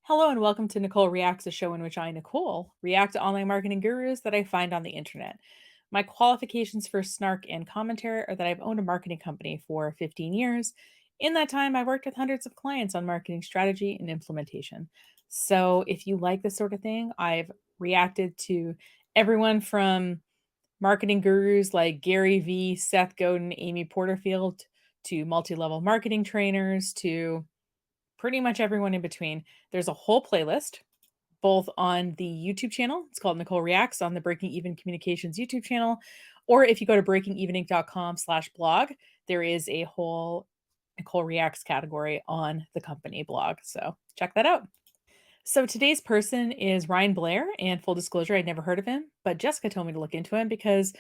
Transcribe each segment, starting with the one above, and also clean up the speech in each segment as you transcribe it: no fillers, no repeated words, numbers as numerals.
Hello and welcome to Nicole Reacts, a show in which I, Nicole, react to online marketing gurus that I find on the internet. My qualifications for snark and commentary are that I've owned a marketing company for 15 years. In that time, I've worked with hundreds of clients on marketing strategy and implementation. So if you like this sort of thing, I've reacted to everyone from marketing gurus like Gary Vee, Seth Godin, Amy Porterfield, to multi level marketing trainers, to pretty much everyone in between. There's a whole playlist both on the YouTube channel. It's called Nicole Reacts on the Breaking Even Communications YouTube channel. Or if you go to breakingeveninc.com/blog, there is a whole Nicole Reacts category on the company blog. So check that out. So today's person is Ryan Blair. And full disclosure, I'd never heard of him, but Jessica told me to look into him because,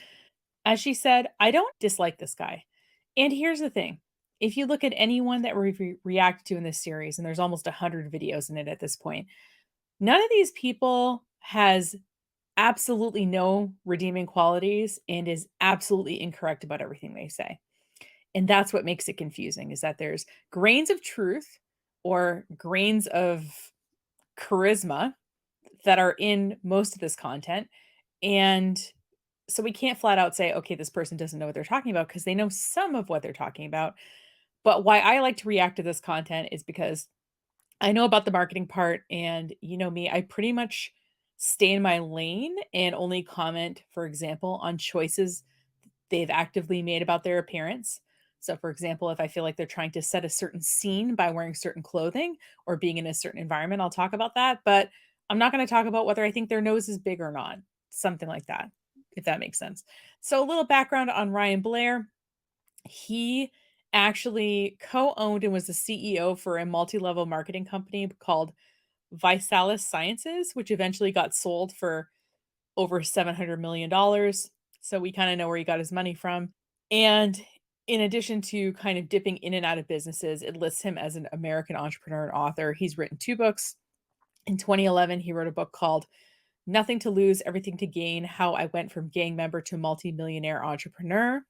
as she said, I don't dislike this guy. And here's the thing. If you look at anyone that we've reacted to in this series, and there's almost 100 videos in it at this point, none of these people has absolutely no redeeming qualities and is absolutely incorrect about everything they say. And that's what makes it confusing is that there's grains of truth or grains of charisma that are in most of this content. And so we can't flat out say, okay, this person doesn't know what they're talking about because they know some of what they're talking about. But why I like to react to this content is because I know about the marketing part, and you know me, I pretty much stay in my lane and only comment, for example, on choices they've actively made about their appearance. So, for example, if I feel like they're trying to set a certain scene by wearing certain clothing or being in a certain environment, I'll talk about that. But I'm not going to talk about whether I think their nose is big or not, something like that, if that makes sense. So, a little background on Ryan Blair. He actually co-owned and was the CEO for a multi-level marketing company called Visalis Sciences, which eventually got sold for over $700 million. So we kind of know where he got his money from. And in addition to kind of dipping in and out of businesses, it lists him as an American entrepreneur and author. He's written two books. In 2011, he wrote a book called Nothing to Lose, Everything to Gain: How I Went from Gang Member to Multi-Millionaire Entrepreneur.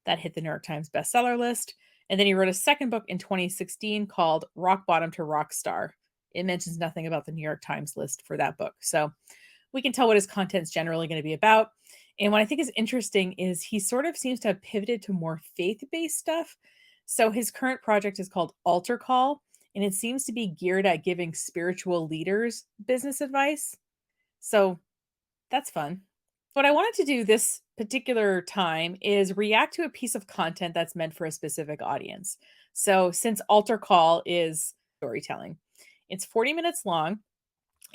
That hit the New York Times bestseller list. And then he wrote a second book in 2016 called Rock Bottom to Rock Star. It mentions nothing about the New York Times list for that book. So we can tell what his content's generally going to be about. And what I think is interesting is he sort of seems to have pivoted to more faith-based stuff. So his current project is called Altar Call, and it seems to be geared at giving spiritual leaders business advice. So that's fun. What I wanted to do this particular time is react to a piece of content that's meant for a specific audience. So, since Altar Call is storytelling, it's 40 minutes long.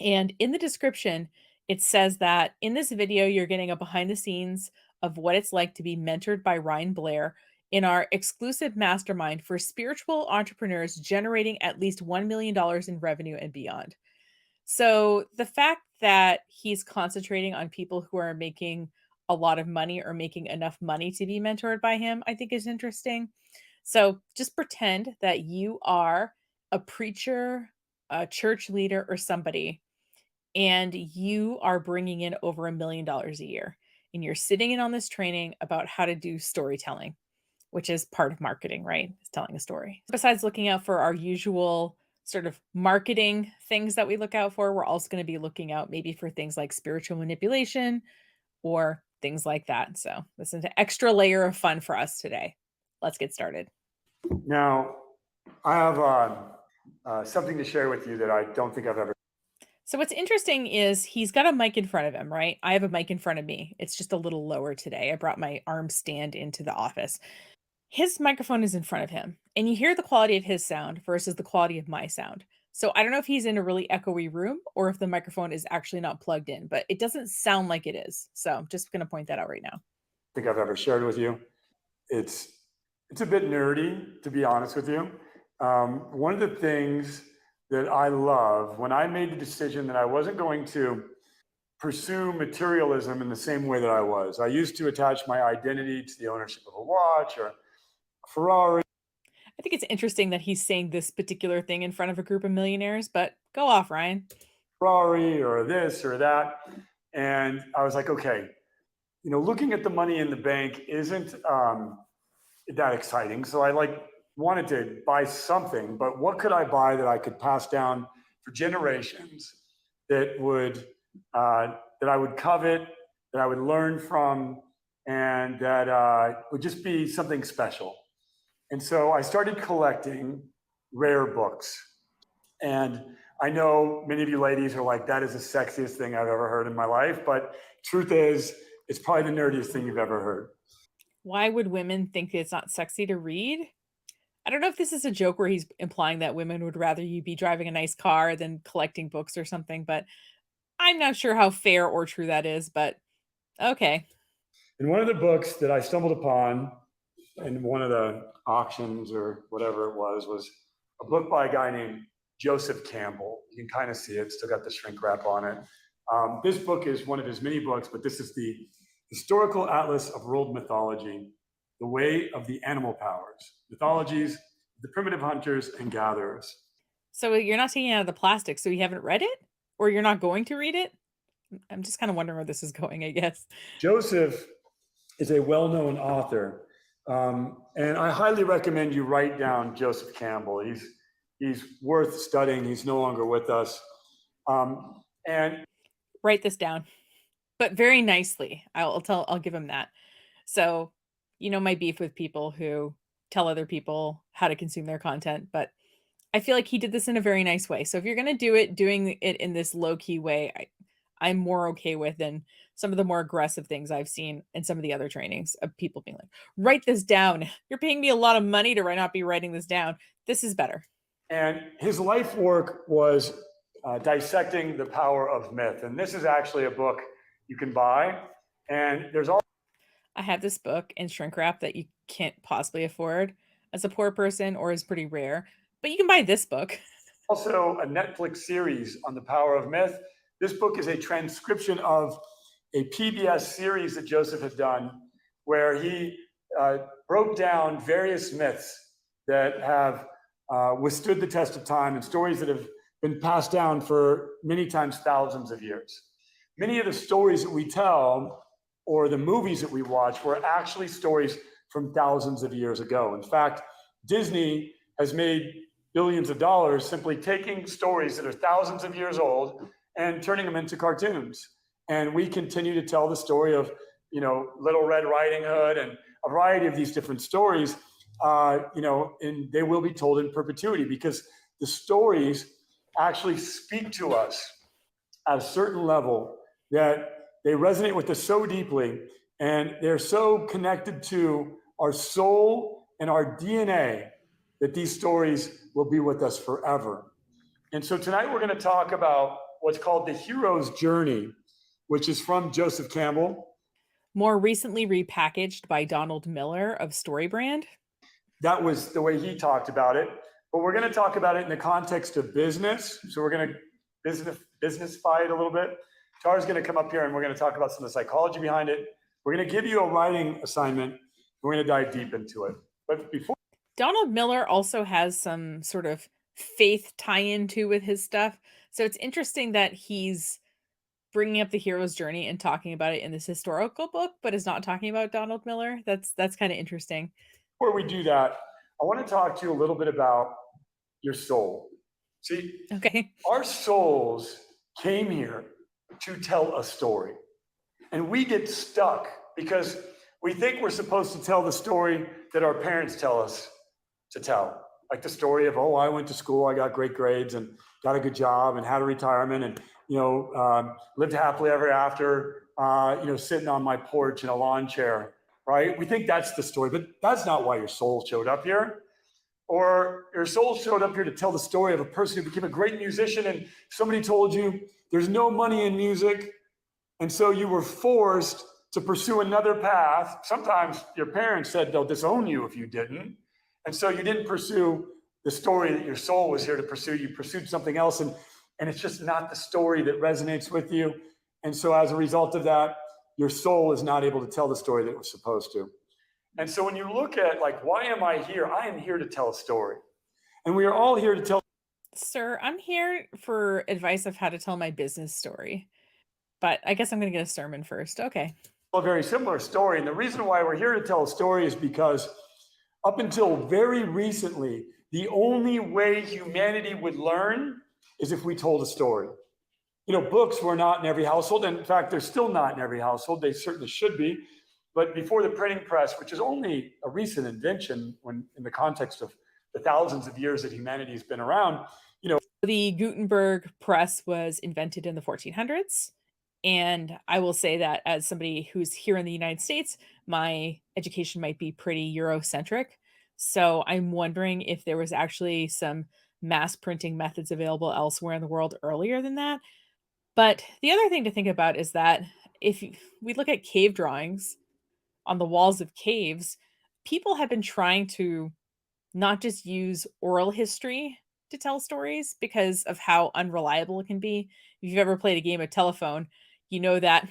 And in the description, it says that in this video, you're getting a behind the scenes of what it's like to be mentored by Ryan Blair in our exclusive mastermind for spiritual entrepreneurs generating at least $1 million in revenue and beyond. So the fact that he's concentrating on people who are making a lot of money or making enough money to be mentored by him, I think is interesting. So just pretend that you are a preacher, a church leader, or somebody, and you are bringing in over $1 million a year. And you're sitting in on this training about how to do storytelling, which is part of marketing, right? It's telling a story. Besides looking out for our usual sort of marketing things that we look out for, we're also going to be looking out maybe for things like spiritual manipulation or things like that. So this is an extra layer of fun for us today. Let's get started. Now, I have something to share with you that I don't think I've ever. So what's interesting is he's got a mic in front of him, right? I have a mic in front of me. It's just a little lower today. I brought my arm stand into the office. His microphone is in front of him, and you hear the quality of his sound versus the quality of my sound. So I don't know if he's in a really echoey room or if the microphone is actually not plugged in, but it doesn't sound like it is. So I'm just going to point that out right now. Think I've ever shared with you. It's a bit nerdy, to be honest with you. One of the things that I love when I made the decision that I wasn't going to pursue materialism in the same way that I was. I used to attach my identity to the ownership of a watch or a Ferrari. I think it's interesting that he's saying this particular thing in front of a group of millionaires, but go off, Ryan. Ferrari or this or that. And I was like, okay, looking at the money in the bank isn't that exciting. So I wanted to buy something, but what could I buy that I could pass down for generations that I would covet, that I would learn from, and that would just be something special. And so I started collecting rare books. And I know many of you ladies are like, that is the sexiest thing I've ever heard in my life. But truth is, it's probably the nerdiest thing you've ever heard. Why would women think it's not sexy to read? I don't know if this is a joke where he's implying that women would rather you be driving a nice car than collecting books or something, but I'm not sure how fair or true that is, but okay. And one of the books that I stumbled upon in one of the auctions or whatever it was a book by a guy named Joseph Campbell. You can kind of see it, still got the shrink wrap on it. This book is one of his many books, but this is the Historical Atlas of World Mythology, The Way of the Animal Powers, Mythologies, the Primitive Hunters and Gatherers. So you're not taking it out of the plastic, so you haven't read it? Or you're not going to read it? I'm just kind of wondering where this is going, I guess. Joseph is a well-known author, and I highly recommend you write down Joseph Campbell. He's worth studying. He's no longer with us. And write this down, but very nicely. I'll give him that. So, my beef with people who tell other people how to consume their content, but I feel like he did this in a very nice way. So if you're going to do it, doing it in this low key way, I'm more okay with than some of the more aggressive things I've seen in some of the other trainings of people being like, write this down. You're paying me a lot of money to not be writing this down. This is better. And his life work was dissecting the power of myth. And this is actually a book you can buy. And there's all. I have this book in shrink wrap that you can't possibly afford as a poor person or is pretty rare, but you can buy this book. Also a Netflix series on the power of myth. This book is a transcription of a PBS series that Joseph had done where he broke down various myths that have withstood the test of time and stories that have been passed down for many times thousands of years. Many of the stories that we tell or the movies that we watch were actually stories from thousands of years ago. In fact, Disney has made billions of dollars simply taking stories that are thousands of years old and turning them into cartoons. And we continue to tell the story of, Little Red Riding Hood and a variety of these different stories, and they will be told in perpetuity because the stories actually speak to us at a certain level that they resonate with us so deeply and they're so connected to our soul and our DNA that these stories will be with us forever. And so tonight we're going to talk about what's called the hero's journey, which is from Joseph Campbell. More recently repackaged by Donald Miller of StoryBrand. That was the way he talked about it. But we're going to talk about it in the context of business. So we're going to businessify it a little bit. Tara's going to come up here and we're going to talk about some of the psychology behind it. We're going to give you a writing assignment. We're going to dive deep into it. But before. Donald Miller also has some sort of faith tie-in too with his stuff. So it's interesting that he's bringing up the hero's journey and talking about it in this historical book, but is not talking about Donald Miller. That's kind of interesting. Before we do that, I want to talk to you a little bit about your soul. See, okay, our souls came here to tell a story. And we get stuck because we think we're supposed to tell the story that our parents tell us to tell. Like the story of, I went to school, I got great grades and got a good job and had a retirement and, lived happily ever after, sitting on my porch in a lawn chair, right? We think that's the story, but that's not why your soul showed up here. Or your soul showed up here to tell the story of a person who became a great musician and somebody told you there's no money in music. And so you were forced to pursue another path. Sometimes your parents said they'll disown you if you didn't. And so you didn't pursue the story that your soul was here to pursue. You pursued something else, and it's just not the story that resonates with you. And so as a result of that, your soul is not able to tell the story that it was supposed to. And so when you look at, why am I here? I am here to tell a story. And we are all here to tell. Sir, I'm here for advice of how to tell my business story. But I guess I'm going to get a sermon first. Okay. A very similar story. And the reason why we're here to tell a story is because up until very recently, the only way humanity would learn is if we told a story. Books were not in every household. And in fact, they're still not in every household. They certainly should be. But before the printing press, which is only a recent invention when in the context of the thousands of years that humanity has been around, The Gutenberg press was invented in the 1400s. And I will say that as somebody who's here in the United States, my education might be pretty Eurocentric. So I'm wondering if there was actually some mass printing methods available elsewhere in the world earlier than that. But the other thing to think about is that we look at cave drawings on the walls of caves, people have been trying to not just use oral history to tell stories because of how unreliable it can be. If you've ever played a game of telephone, you know that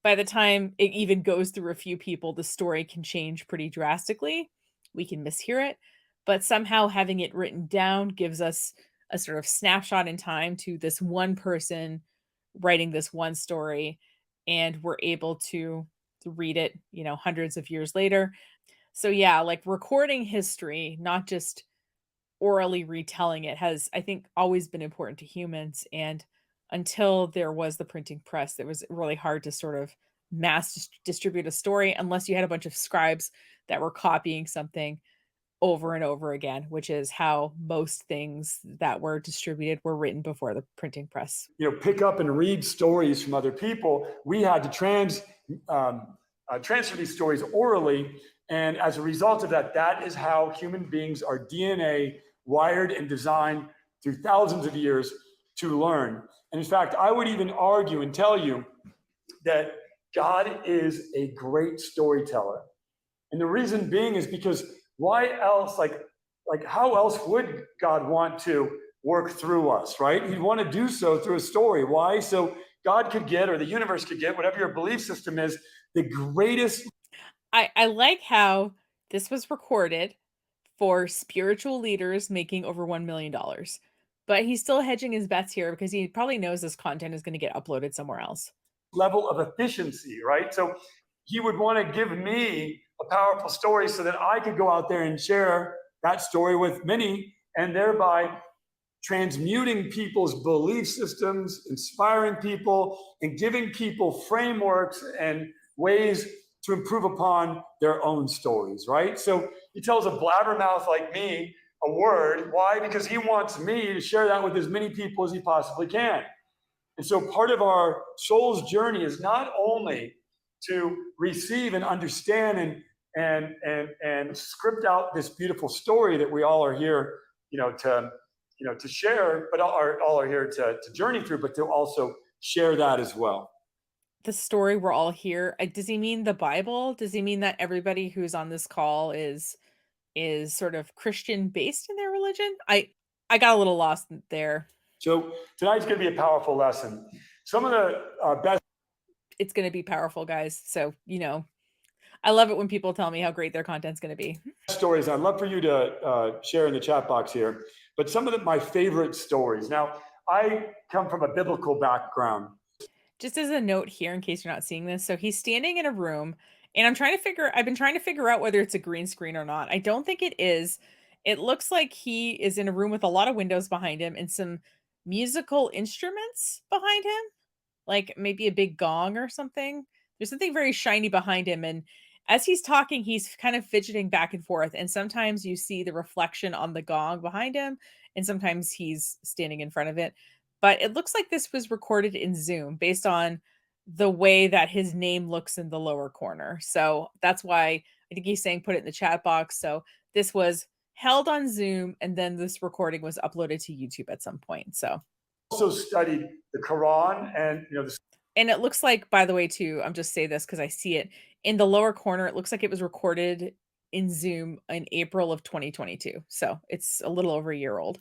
by the time it even goes through a few people, the story can change pretty drastically. We can mishear it, but somehow having it written down gives us a sort of snapshot in time to this one person writing this one story, and we're able to read it, hundreds of years later. So yeah, like recording history, not just orally retelling it has, I think, always been important to humans. And until there was the printing press, it was really hard to sort of distribute a story unless you had a bunch of scribes that were copying something over and over again, which is how most things that were distributed were written before the printing press. Pick up and read stories from other people. We had to transfer these stories orally. And as a result of that, that is how human beings, our DNA, wired and designed through thousands of years to learn. And in fact, I would even argue and tell you that God is a great storyteller. And the reason being is because why else, like how else would God want to work through us, right? He'd want to do so through a story. Why? So God could get, or the universe could get, whatever your belief system is, the greatest. I like how this was recorded for spiritual leaders making over $1 million. But he's still hedging his bets here because he probably knows this content is going to get uploaded somewhere else. Level of efficiency, right? So he would want to give me a powerful story so that I could go out there and share that story with many, and thereby transmuting people's belief systems, inspiring people, and giving people frameworks and ways to improve upon their own stories, right? So he tells a blabbermouth like me a word. Why? Because he wants me to share that with as many people as he possibly can. And so part of our soul's journey is not only to receive and understand and script out this beautiful story that we all are here, to share, but all are here to journey through, but to also share that as well. The story we're all here. Does he mean the Bible? Does he mean that everybody who's on this call is sort of Christian based in their religion? I got a little lost there. So tonight's going to be a powerful lesson. Some of the best. It's going to be powerful, guys. So I love it when people tell me how great their content's going to be. Stories I'd love for you to share in the chat box here, but some of my favorite stories. Now, I come from a biblical background. Just as a note here, in case you're not seeing this, so he's standing in a room, and I've been trying to figure out whether it's a green screen or not. I don't think it is. It looks like he is in a room with a lot of windows behind him and some musical instruments behind him, like maybe a big gong or something. There's something very shiny behind him, and as he's talking, he's kind of fidgeting back and forth, and sometimes you see the reflection on the gong behind him, and sometimes he's standing in front of it. But it looks like this was recorded in Zoom based on the way that his name looks in the lower corner. So that's why I think he's saying put it in the chat box. So this was held on Zoom, and then this recording was uploaded to YouTube at some point. So also studied the Quran and and it looks like, by the way, too, I'm just say this because I see it in the lower corner. It looks like it was recorded in Zoom in April of 2022. So it's a little over a year old.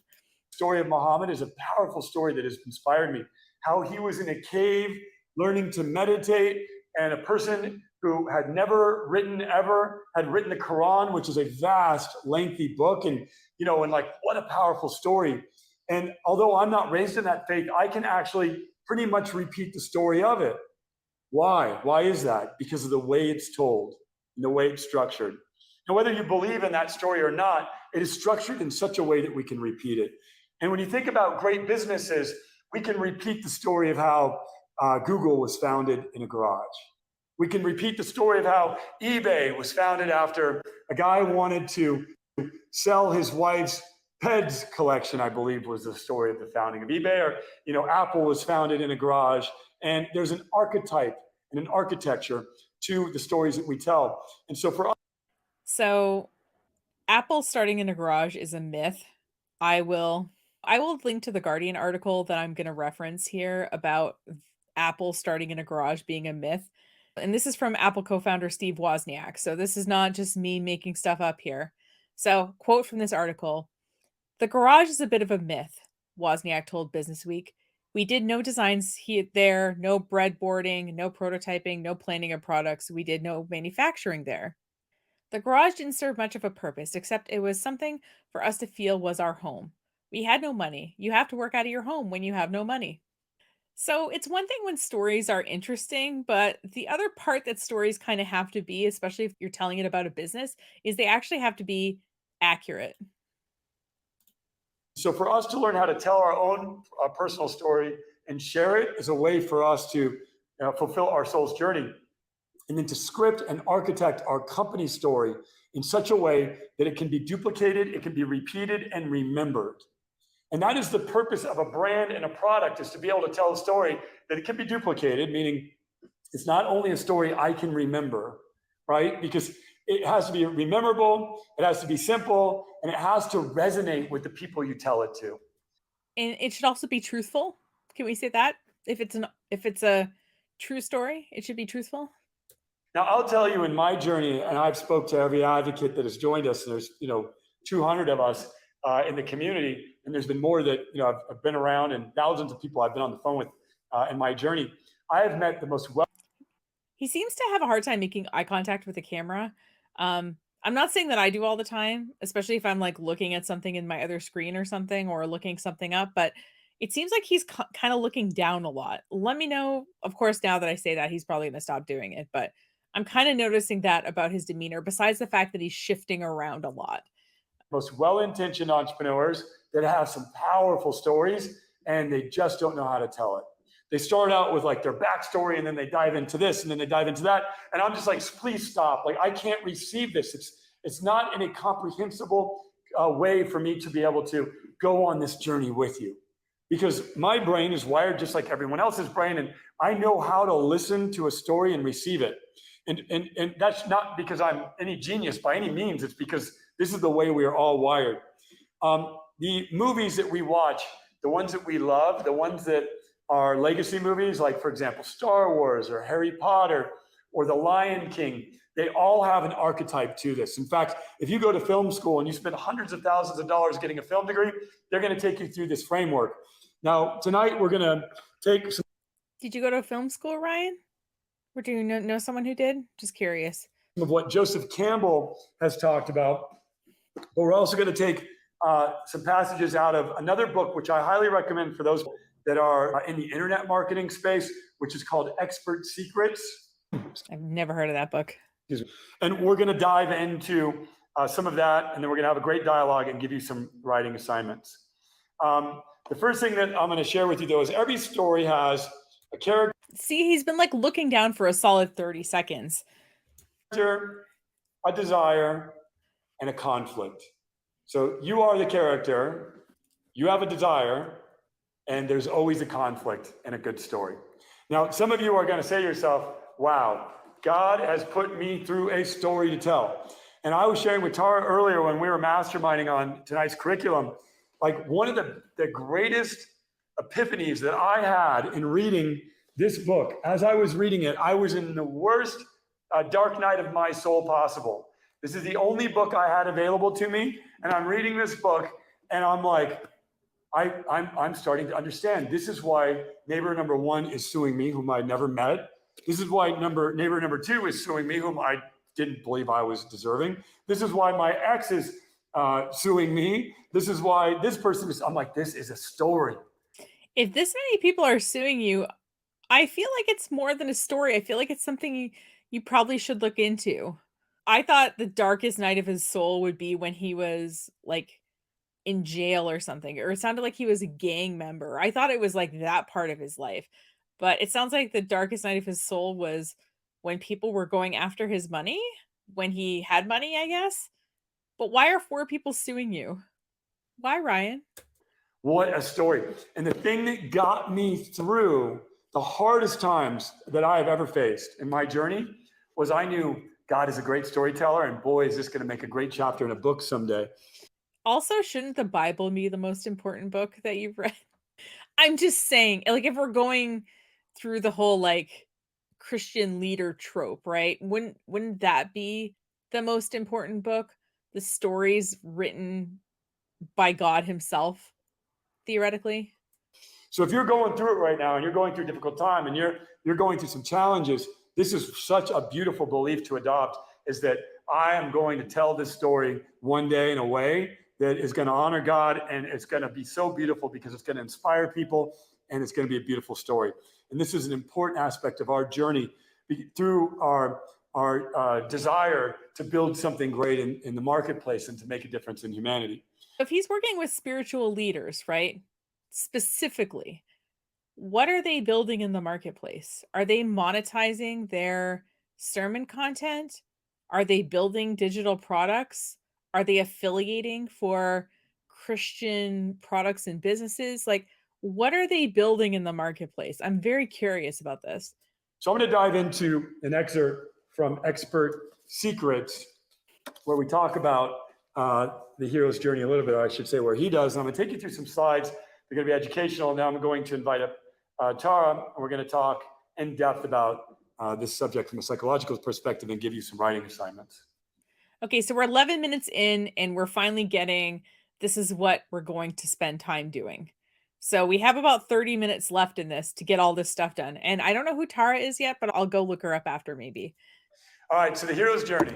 Story of Muhammad is a powerful story that has inspired me. How he was in a cave learning to meditate, and a person who had never written ever had written the Quran, which is a vast, lengthy book. And, what a powerful story. And although I'm not raised in that faith, I can actually pretty much repeat the story of it. Why? Why is that? Because of the way it's told and the way it's structured. And whether you believe in that story or not, it is structured in such a way that we can repeat it. And when you think about great businesses, we can repeat the story of how Google was founded in a garage. We can repeat the story of how eBay was founded after a guy wanted to sell his wife's Peds collection, I believe was the story of the founding of eBay. Or, Apple was founded in a garage. And there's an archetype and an architecture to the stories that we tell. And so for us, So Apple starting in a garage is a myth. I will I will link to the Guardian article that I'm going to reference here about Apple starting in a garage being a myth. And this is from Apple co-founder Steve Wozniak. So this is not just me making stuff up here. So, quote from this article, "The garage is a bit of a myth," Wozniak told Business Week. "We did no designs there, no breadboarding, no prototyping, no planning of products. We did no manufacturing there. The garage didn't serve much of a purpose, except it was something for us to feel was our home. We had no money. You have to work out of your home when you have no money." So it's one thing when stories are interesting, but the other part that stories kind of have to be, especially if you're telling it about a business, is they actually have to be accurate. So for us to learn how to tell our own personal story and share it is a way for us to fulfill our soul's journey. And then to script and architect our company story in such a way that it can be duplicated, it can be repeated and remembered. And that is the purpose of a brand and a product, is to be able to tell a story that it can be duplicated, meaning it's not only a story I can remember, right? Because it has to be memorable, it has to be simple, and it has to resonate with the people you tell it to. And it should also be truthful. Can we say that? If it's a true story, it should be truthful. Now, I'll tell you, in my journey, and I've spoke to every advocate that has joined us, and there's 200 of us in the community, and there's been more that I've been around, and thousands of people I've been on the phone with in my journey. I have met the most He seems to have a hard time making eye contact with the camera. I'm not saying that I do all the time, especially if I'm like looking at something in my other screen or something or looking something up, but it seems like he's kind of looking down a lot. Let me know, of course, now that I say that, he's probably going to stop doing it, but I'm kind of noticing that about his demeanor, besides the fact that he's shifting around a lot. most well-intentioned entrepreneurs that have some powerful stories, and they just don't know how to tell it. They start out with like their backstory, and then they dive into this, and then they dive into that. And I'm just like, please stop. Like, I can't receive this. It's not in a comprehensible way for me to be able to go on this journey with you, because my brain is wired just like everyone else's brain, and I know how to listen to a story and receive it. And that's not because I'm any genius by any means. It's because this is the way we are all wired. The movies that we watch, the ones that we love, the ones that are legacy movies, like, for example, Star Wars or Harry Potter or The Lion King, they all have an archetype to this. In fact, if you go to film school and you spend hundreds of thousands of dollars getting a film degree, they're going to take you through this framework. Now, tonight, we're going to take some. Did you go to film school, Ryan? Or do you know someone who did? Just curious. Of what Joseph Campbell has talked about, but we're also going to take some passages out of another book, which I highly recommend for those that are in the internet marketing space, which is called Expert Secrets. I've never heard of that book. And we're going to dive into some of that, and then we're going to have a great dialogue and give you some writing assignments. The first thing that I'm going to share with you, though, is every story has a character. See, he's been like looking down for a solid 30 seconds. A desire, and a conflict. So you are the character, you have a desire, and there's always a conflict in a good story. Now, some of you are going to say to yourself, wow, God has put me through a story to tell. And I was sharing with Tara earlier when we were masterminding on tonight's curriculum, like one of the greatest epiphanies that I had in reading this book. As I was reading it, I was in the worst dark night of my soul possible. This is the only book I had available to me, and I'm reading this book, and I'm like, I'm starting to understand. This is why neighbor number one is suing me, whom I never met. This is why neighbor number two is suing me, whom I didn't believe I was deserving. This is why my ex is suing me. This is why this person is. I'm like, this is a story. If this many people are suing you, I feel like it's more than a story. I feel like it's something you probably should look into. I thought the darkest night of his soul would be when he was like in jail or something, or it sounded like he was a gang member. I thought it was like that part of his life. But it sounds like the darkest night of his soul was when people were going after his money, when he had money, I guess. But why are 4 people suing you? Why, Ryan? What a story. And the thing that got me through the hardest times that I have ever faced in my journey was I knew God is a great storyteller, and boy, is this going to make a great chapter in a book someday. Also, shouldn't the Bible be the most important book that you've read? I'm just saying, like, if we're going through the whole, like, Christian leader trope, right? Wouldn't that be the most important book? The stories written by God himself, theoretically? So if you're going through it right now and you're going through a difficult time and you're going through some challenges, this is such a beautiful belief to adopt, is that I am going to tell this story one day in a way that is going to honor God, and it's going to be so beautiful because it's going to inspire people, and it's going to be a beautiful story. And this is an important aspect of our journey through our desire to build something great in the marketplace and to make a difference in humanity. If he's working with spiritual leaders, right? Specifically, what are they building in the marketplace? Are they monetizing their sermon content? Are they building digital products? Are they affiliating for Christian products and businesses? Like, what are they building in the marketplace? I'm very curious about this. So I'm going to dive into an excerpt from Expert Secrets, where we talk about the hero's journey a little bit, or I should say where he does. And I'm going to take you through some slides. They're going to be educational. Now I'm going to invite up Tara, and we're going to talk in depth about this subject from a psychological perspective and give you some writing assignments. Okay, so we're 11 minutes in and we're finally getting this is what we're going to spend time doing. So we have about 30 minutes left in this to get all this stuff done. And I don't know who Tara is yet, but I'll go look her up after maybe. All right, so the hero's journey.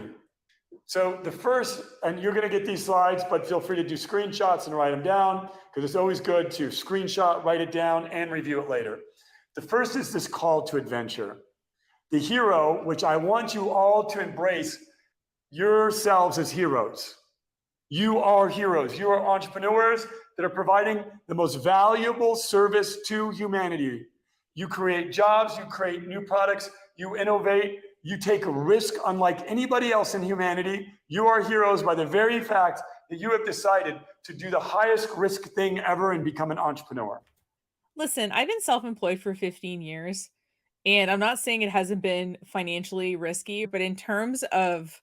So the first, and you're going to get these slides, but feel free to do screenshots and write them down, because it's always good to screenshot, write it down, and review it later. The first is this call to adventure. The hero, which I want you all to embrace yourselves as heroes. You are heroes. You are entrepreneurs that are providing the most valuable service to humanity. You create jobs, you create new products, you innovate, you take a risk unlike anybody else in humanity. You are heroes by the very fact that you have decided to do the highest risk thing ever and become an entrepreneur. Listen, I've been self-employed for 15 years, and I'm not saying it hasn't been financially risky, but in terms of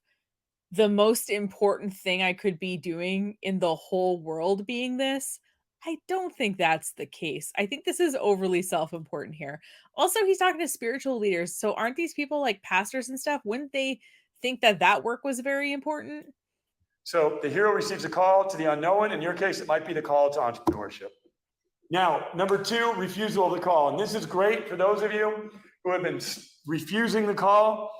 the most important thing I could be doing in the whole world being this, I don't think that's the case. I think this is overly self-important here. Also, he's talking to spiritual leaders, so aren't these people like pastors and stuff? Wouldn't they think that that work was very important? So the hero receives a call to the unknown. In your case, it might be the call to entrepreneurship. Now, number two, refusal of the call. And this is great for those of you who have been refusing the call.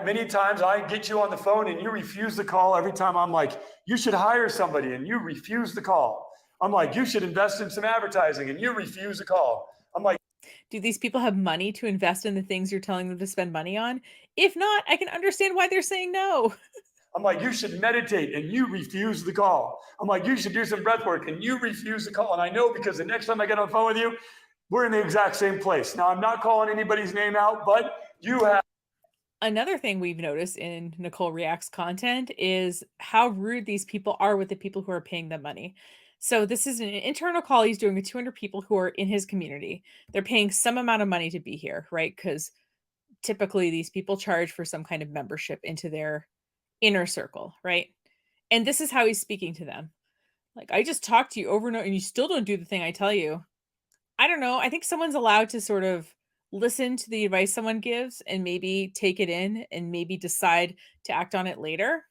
Many times I get you on the phone and you refuse the call every time. I'm like, you should hire somebody, and you refuse the call. I'm like, you should invest in some advertising, and you refuse the call. I'm like, Do these people have money to invest in the things you're telling them to spend money on? If not, I can understand why they're saying no. you should meditate, and you refuse the call. I'm like, you should do some breath work, and you refuse the call. And I know, because the next time I get on the phone with you, we're in the exact same place. Now, I'm not calling anybody's name out, but you have. Another thing we've noticed in Nicole Reacts content is how rude these people are with the people who are paying them money. So this is an internal call he's doing with 200 people who are in his community. They're paying some amount of money to be here, right? Because typically these people charge for some kind of membership into their inner circle, right? And this is how he's speaking to them. Like, I just talked to you over and over, and you still don't do the thing I tell you. I don't know. I think someone's allowed to sort of listen to the advice someone gives and maybe take it in and maybe decide to act on it later.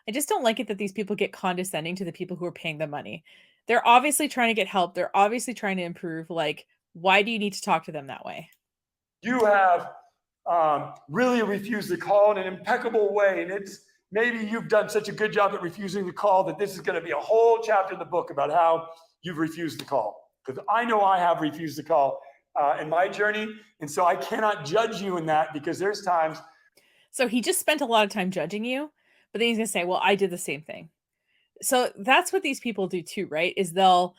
I just don't like it that these people get condescending to the people who are paying them money. They're obviously trying to get help. They're obviously trying to improve. Like, why do you need to talk to them that way? You have really refused the call in an impeccable way. And it's maybe you've done such a good job at refusing the call that this is going to be a whole chapter in the book about how you've refused the call. Because I know I have refused the call in my journey. And so I cannot judge you in that, because there's times. So he just spent a lot of time judging you, but then he's going to say, well, I did the same thing. So that's what these people do too, right? Is they'll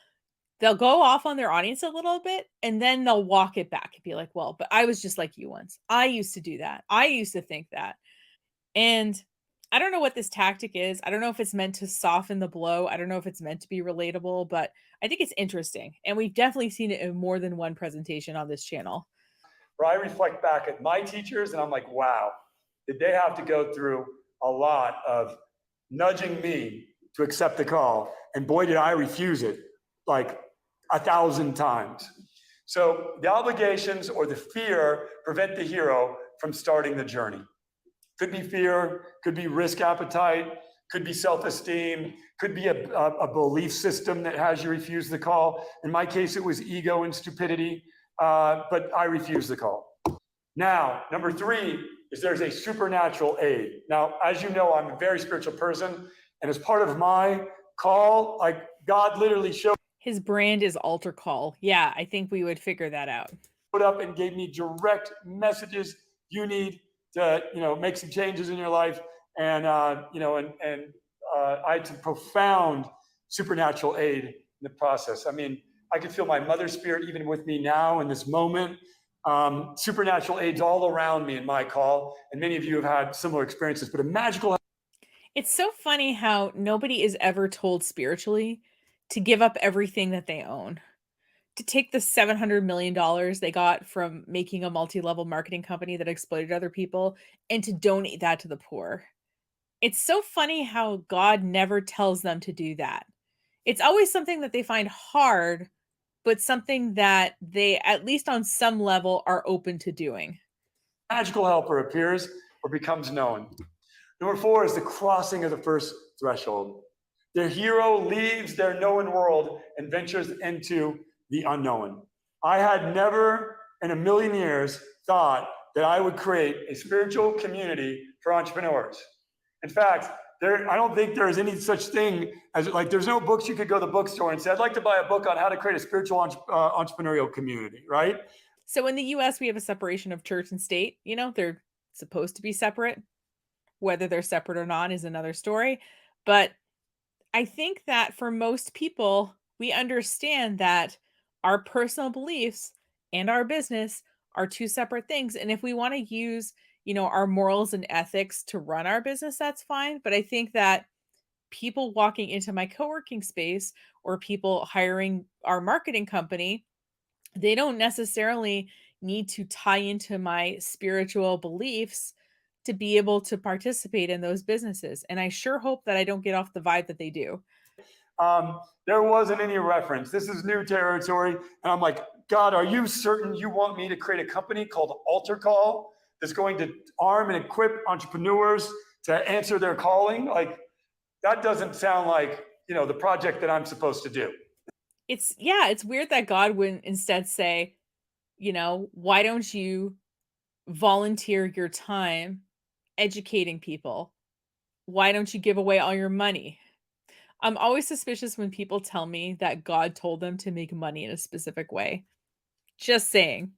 go off on their audience a little bit and then they'll walk it back and be like, "Well, but I was just like you once. I used to do that. I used to think that." And I don't know what this tactic is. I don't know if it's meant to soften the blow. I don't know if it's meant to be relatable, but I think it's interesting. And we've definitely seen it in more than one presentation on this channel. Where I reflect back at my teachers and I'm like, wow, did they have to go through a lot of nudging me to accept the call? And boy, did I refuse it like 1,000 times. So the obligations or the fear prevent the hero from starting the journey. Could be fear, could be risk appetite, could be self-esteem, could be a belief system that has you refuse the call. In my case, it was ego and stupidity, but I refused the call. Now, number 3 is there's a supernatural aid. Now, as you know, I'm a very spiritual person, and as part of my call, like God literally showed His brand is altar call. Yeah, I think we would figure that out. up and gave me direct messages. You need to, make some changes in your life, and I had some profound supernatural aid in the process. I mean, I could feel my mother's spirit even with me now in this moment. Supernatural aids all around me in my call, and many of you have had similar experiences. But a magical. It's so funny how nobody is ever told spiritually to give up everything that they own, to take the $700 million they got from making a multi-level marketing company that exploited other people and to donate that to the poor. It's so funny how God never tells them to do that. It's always something that they find hard, but something that they, at least on some level, are open to doing. Magical helper appears or becomes known. Number 4 is the crossing of the first threshold. The hero leaves their known world and ventures into the unknown. I had never in a million years thought that I would create a spiritual community for entrepreneurs. In fact, I don't think there is any such thing as there's no books you could go to the bookstore and say, I'd like to buy a book on how to create a spiritual entrepreneurial community, right? So in the US, we have a separation of church and state. They're supposed to be separate. Whether they're separate or not is another story. But I think that for most people, we understand that our personal beliefs and our business are two separate things. And if we want to use, our morals and ethics to run our business, that's fine. But I think that people walking into my co-working space or people hiring our marketing company, they don't necessarily need to tie into my spiritual beliefs to be able to participate in those businesses. And I sure hope that I don't get off the vibe that they do. There wasn't any reference. This is new territory. And I'm like, God, are you certain you want me to create a company called Altar Call that's going to arm and equip entrepreneurs to answer their calling? Like, that doesn't sound like, the project that I'm supposed to do. It's weird that God wouldn't instead say, why don't you volunteer your time educating people? Why don't you give away all your money? I'm always suspicious when people tell me that God told them to make money in a specific way. Just saying.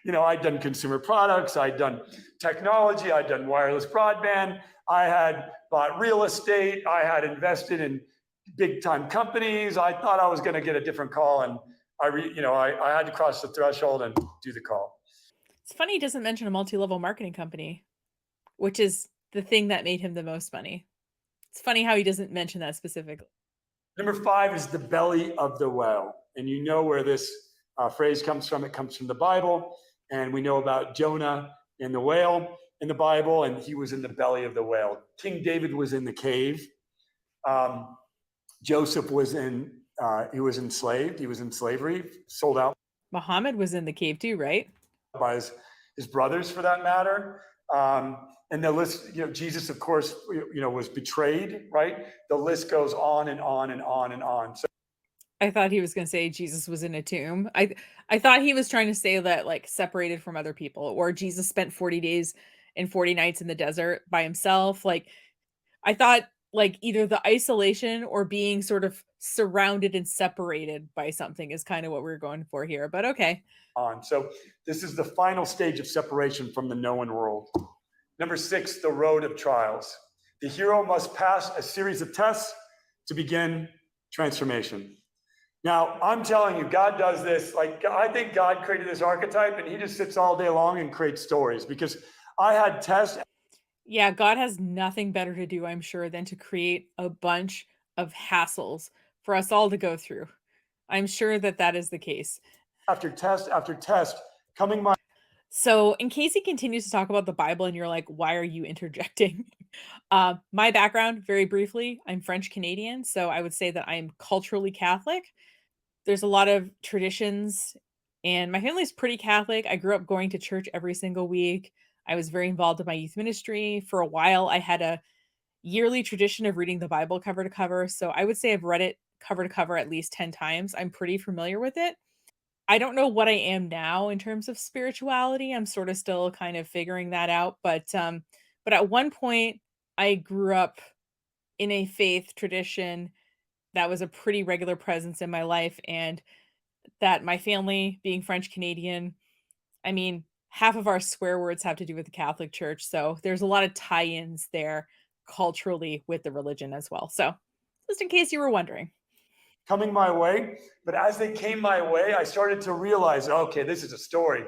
I'd done consumer products, I'd done technology, I'd done wireless broadband, I had bought real estate, I had invested in big time companies. I thought I was going to get a different call, and I had to cross the threshold and do the call. It's funny he doesn't mention a multi-level marketing company, which is the thing that made him the most money. It's funny how he doesn't mention that specifically. Number 5 is the belly of the whale. And you know where this phrase comes from. It comes from the Bible. And we know about Jonah and the whale in the Bible, and he was in the belly of the whale. King David was in the cave. Joseph was he was enslaved. He was in slavery, sold out. Muhammad was in the cave too, right? By his brothers, for that matter. And the list, Jesus, of course, was betrayed, right? The list goes on and on and on and on. So I thought he was going to say Jesus was in a tomb. I thought he was trying to say that, like, separated from other people, or Jesus spent 40 days and 40 nights in the desert by himself. Like, I thought, like, either the isolation or being sort of surrounded and separated by something is kind of what we're going for here, but okay. So this is the final stage of separation from the known world. Number 6, the road of trials. The hero must pass a series of tests to begin transformation. Now, I'm telling you, God does this. Like, I think God created this archetype and he just sits all day long and creates stories, because I had tests. Yeah, God has nothing better to do, I'm sure, than to create a bunch of hassles for us all to go through. I'm sure that that is the case. After test coming my So, in case he continues to talk about the Bible and you're like, why are you interjecting? My background, very briefly, I'm French Canadian. So, I would say that I'm culturally Catholic. There's a lot of traditions, and my family's pretty Catholic. I grew up going to church every single week. I was very involved in my youth ministry. For a while, I had a yearly tradition of reading the Bible cover to cover. So, I would say I've read it cover to cover at least 10 times. I'm pretty familiar with it. I don't know what I am now in terms of spirituality. I'm sort of still kind of figuring that out, but at one point I grew up in a faith tradition that was a pretty regular presence in my life, and that my family being French Canadian, I mean, half of our swear words have to do with the Catholic Church, so there's a lot of tie-ins there culturally with the religion as well. So, just in case you were wondering. coming my way. But as they came my way, I started to realize, okay, this is a story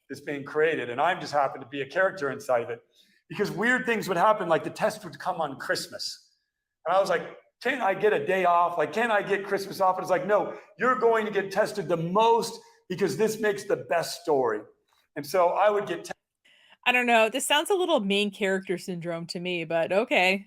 that's being created, and I just happened to be a character inside of it. Because weird things would happen, like the test would come on Christmas. And I was like, can't I get a day off? Like, can't I get Christmas off? And it's like, no, you're going to get tested the most because this makes the best story. And so I would get I don't know, this sounds a little main character syndrome to me, but okay.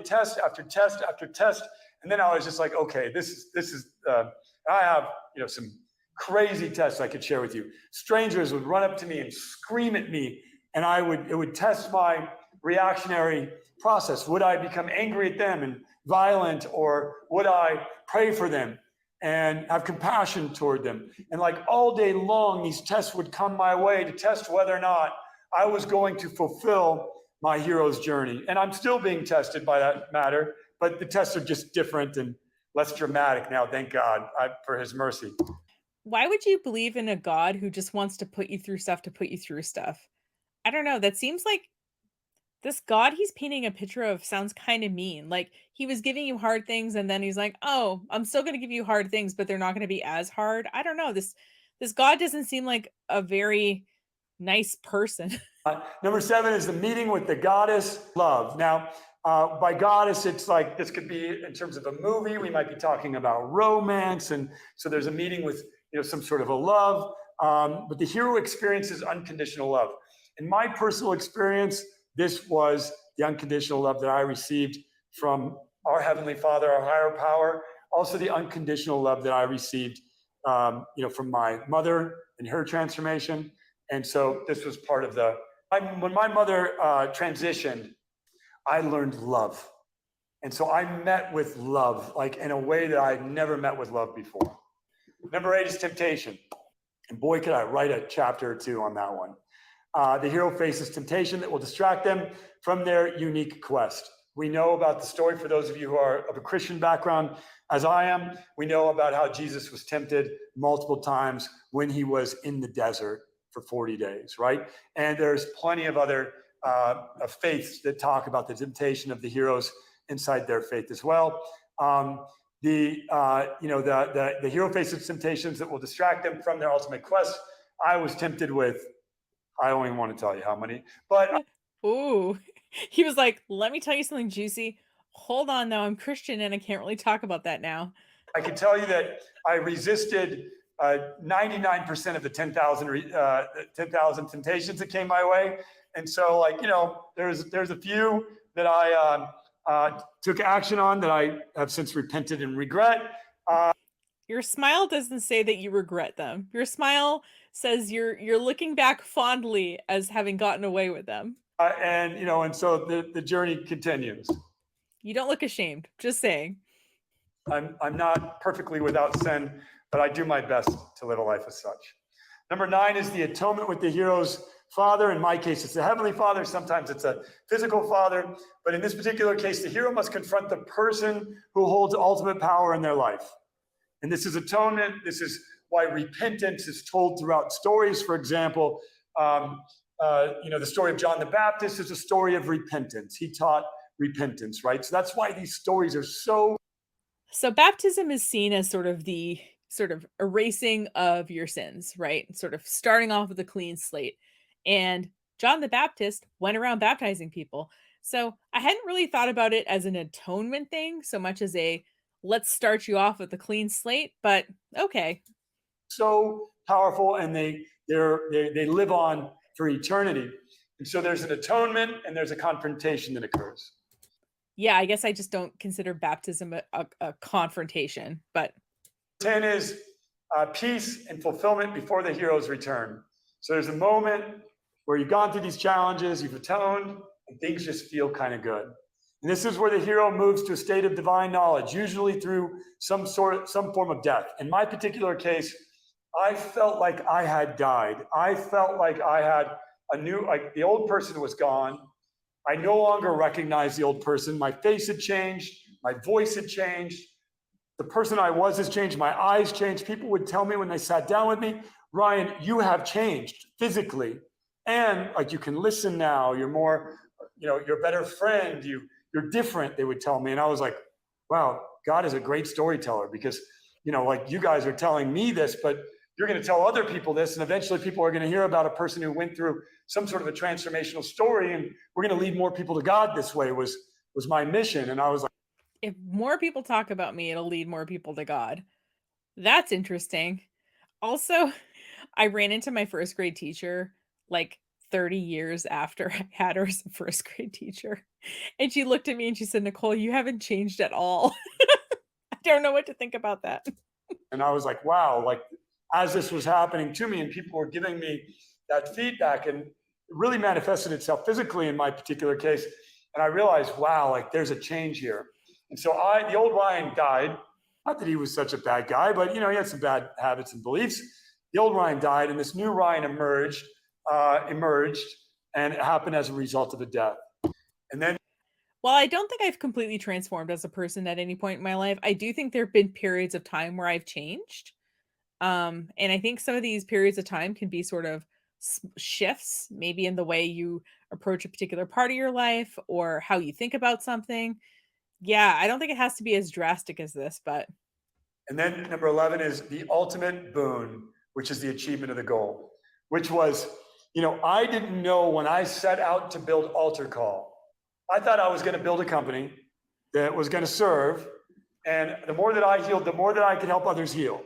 test after test after test, and then I was just like, okay, this is. I have some crazy tests I could share with you. Strangers would run up to me and scream at me, and it would test my reactionary process. Would I become angry at them and violent, or would I pray for them and have compassion toward them? And like all day long, these tests would come my way to test whether or not I was going to fulfill my hero's journey. And I'm still being tested by that matter, but the tests are just different and less dramatic now, thank God for his mercy. Why would you believe in a God who just wants to put you through stuff to put you through stuff? I don't know, that seems like this God he's painting a picture of sounds kinda mean, like, he was giving you hard things and then he's like, "Oh, I'm still gonna give you hard things, but they're not gonna be as hard." I don't know, this God doesn't seem like a very nice person. Number 7 is the meeting with the goddess love. Now, by goddess, it's like this could be in terms of a movie. We might be talking about romance, and so there's a meeting with some sort of a love. But the hero experiences unconditional love. In my personal experience, this was the unconditional love that I received from our Heavenly Father, our higher power. Also, the unconditional love that I received, from my mother and her transformation. And so this was part of when my mother transitioned, I learned love. And so I met with love, like in a way that I'd never met with love before. Number 8 is temptation. And boy, could I write a chapter or two on that one. The hero faces temptation that will distract them from their unique quest. We know about the story, for those of you who are of a Christian background, as I am. We know about how Jesus was tempted multiple times when he was in the desert for 40 days, right? And there's plenty of other faiths that talk about the temptation of the heroes inside their faith as well. The hero faces temptations that will distract them from their ultimate quest. I was tempted with, I don't even want to tell you how many, but Ooh. He was like, "Let me tell you something juicy. Hold on though, I'm Christian and I can't really talk about that now." I can tell you that I resisted 99% of the 10,000 temptations that came my way. And so, there's a few that I took action on that I have since repented and regret. Your smile doesn't say that you regret them. Your smile says you're looking back fondly as having gotten away with them. And so the journey continues. You don't look ashamed. Just saying. I'm not perfectly without sin, but I do my best to live a life as such. Number 9 is the atonement with the hero's father. In my case, it's the Heavenly Father. Sometimes it's a physical father. But in this particular case, the hero must confront the person who holds ultimate power in their life. And this is atonement. This is why repentance is told throughout stories. For example, the story of John the Baptist is a story of repentance. He taught repentance, right? So that's why these stories are so So baptism is seen as sort of the sort of erasing of your sins, right? Sort of starting off with a clean slate. And John the Baptist went around baptizing people. So I hadn't really thought about it as an atonement thing so much as a let's start you off with a clean slate, but okay. So powerful, and they live on for eternity. And so there's an atonement and there's a confrontation that occurs. Yeah, I guess I just don't consider baptism a confrontation, but 10 is peace and fulfillment before the hero's return. So there's a moment where you've gone through these challenges, you've atoned, and things just feel kind of good. And this is where the hero moves to a state of divine knowledge, usually through some form of death. In my particular case, I felt like I had died. I felt like I had like the old person was gone. I no longer recognized the old person. My face had changed. My voice had changed. The person I was has changed. My eyes changed. People would tell me when they sat down with me, Ryan, you have changed physically. And like, you can listen now. You're more, you're a better friend. You're different, they would tell me. And I was like, wow, God is a great storyteller, because, like, you guys are telling me this, but you're going to tell other people this. And eventually people are going to hear about a person who went through some sort of a transformational story. And we're going to lead more people to God this way was my mission. And I was like, if more people talk about me, it'll lead more people to God. That's interesting. Also, I ran into my first grade teacher like 30 years after I had her as a first grade teacher. And she looked at me and she said, Nicole, you haven't changed at all. I don't know what to think about that. and I was like, wow, like, as this was happening to me and people were giving me that feedback, and it really manifested itself physically in my particular case. And I realized, wow, like, there's a change here. And so the old Ryan died. Not that he was such a bad guy, but he had some bad habits and beliefs. The old Ryan died, and this new Ryan emerged, and it happened as a result of the death. And then, Well, I don't think I've completely transformed as a person at any point in my life. I do think there have been periods of time where I've changed. And I think some of these periods of time can be sort of shifts, maybe in the way you approach a particular part of your life or how you think about something. Yeah, I don't think it has to be as drastic as this, but and then number 11 is the ultimate boon, which is the achievement of the goal, which was, I didn't know when I set out to build Altar Call. I thought I was going to build a company that was going to serve. And the more that I healed, the more that I could help others heal.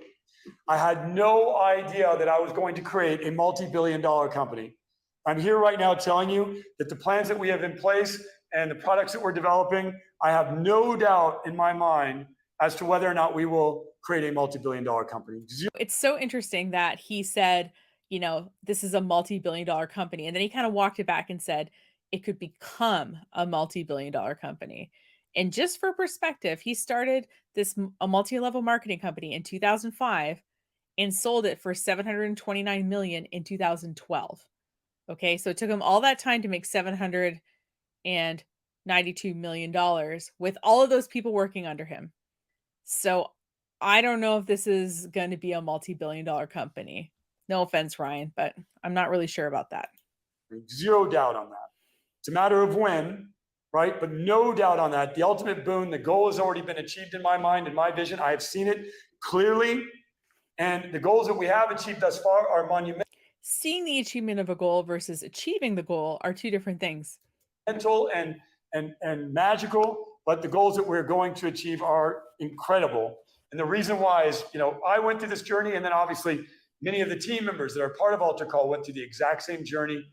I had no idea that I was going to create a multi-billion-dollar company. I'm here right now telling you that the plans that we have in place and the products that we're developing, I have no doubt in my mind as to whether or not we will create a multi-billion-dollar company. it's so interesting that he said, this is a multi-billion-dollar company. And then he kind of walked it back and said, it could become a multi-billion-dollar company. And just for perspective, he started a multi-level marketing company in 2005 and sold it for 729 million in 2012. Okay, so it took him all that time to make 792 million dollars with all of those people working under him. So I don't know if this is going to be a multi-billion-dollar company. No offense, Ryan, but I'm not really sure about that. Zero doubt on that. It's a matter of when, right? But no doubt on that. The ultimate boon, the goal has already been achieved in my mind, in my vision. I have seen it clearly. And the goals that we have achieved thus far are monumental. Seeing the achievement of a goal versus achieving the goal are two different things. And magical, but the goals that we're going to achieve are incredible. And the reason why is, I went through this journey, and then obviously many of the team members that are part of Altar Call went through the exact same journey.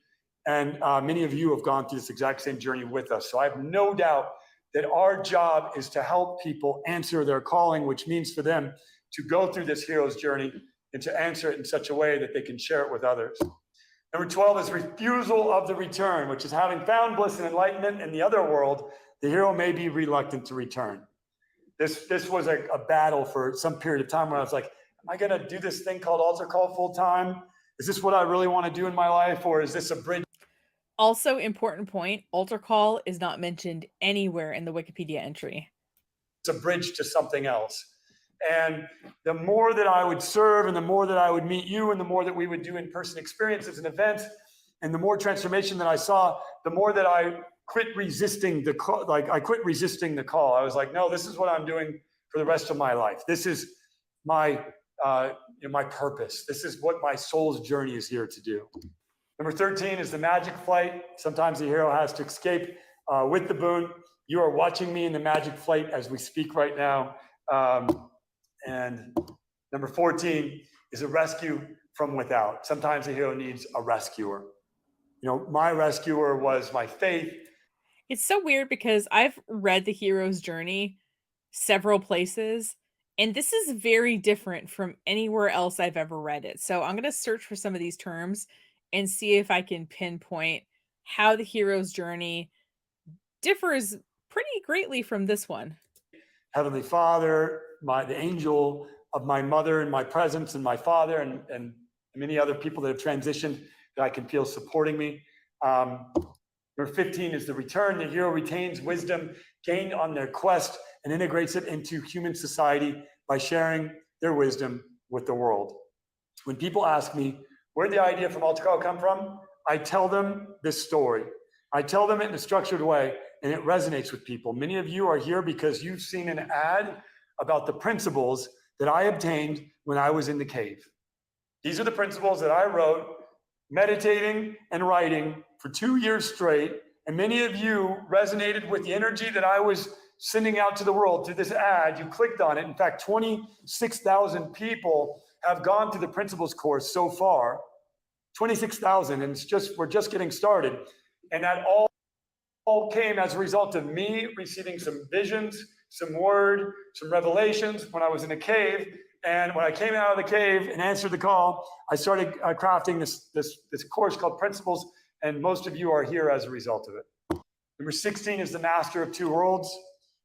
And many of you have gone through this exact same journey with us. So I have no doubt that our job is to help people answer their calling, which means for them to go through this hero's journey and to answer it in such a way that they can share it with others. Number 12 is refusal of the return, which is having found bliss and enlightenment in the other world, the hero may be reluctant to return. This was a battle for some period of time where I was like, am I going to do this thing called Altar Call full time? Is this what I really want to do in my life? Or is this a bridge? Also, important point, Altar Call is not mentioned anywhere in the Wikipedia entry. It's a bridge to something else. And the more that I would serve, and the more that I would meet you, and the more that we would do in-person experiences and events, and the more transformation that I saw, the more that I quit resisting the call. I quit resisting the call. I was like, no, this is what I'm doing for the rest of my life. This is my my purpose. This is what my soul's journey is here to do. Number 13 is the magic flight. Sometimes the hero has to escape with the Boon. You are watching me in the magic flight as we speak right now. And number 14 is a rescue from without. Sometimes the hero needs a rescuer. My rescuer was my faith. It's so weird because I've read the hero's journey several places, and this is very different from anywhere else I've ever read it. So I'm going to search for some of these terms and see if I can pinpoint how the hero's journey differs pretty greatly from this one. Heavenly Father, the angel of my mother and my presence and my father and many other people that have transitioned that I can feel supporting me. Number 15 is the return. The hero retains wisdom gained on their quest and integrates it into human society by sharing their wisdom with the world. When people ask me, where did the idea from Altar Call come from? I tell them this story. I tell them it in a structured way, and it resonates with people. Many of you are here because you've seen an ad about the principles that I obtained when I was in the cave. These are the principles that I wrote, meditating and writing for 2 years straight. And many of you resonated with the energy that I was sending out to the world through this ad. You clicked on it. In fact, 26,000 people have gone through the principles course so far. 26,000, and we're just getting started. And that all came as a result of me receiving some visions, some word, some revelations when I was in a cave. And when I came out of the cave and answered the call, I started crafting this course called Principles, and most of you are here as a result of it. Number 16 is the master of two worlds,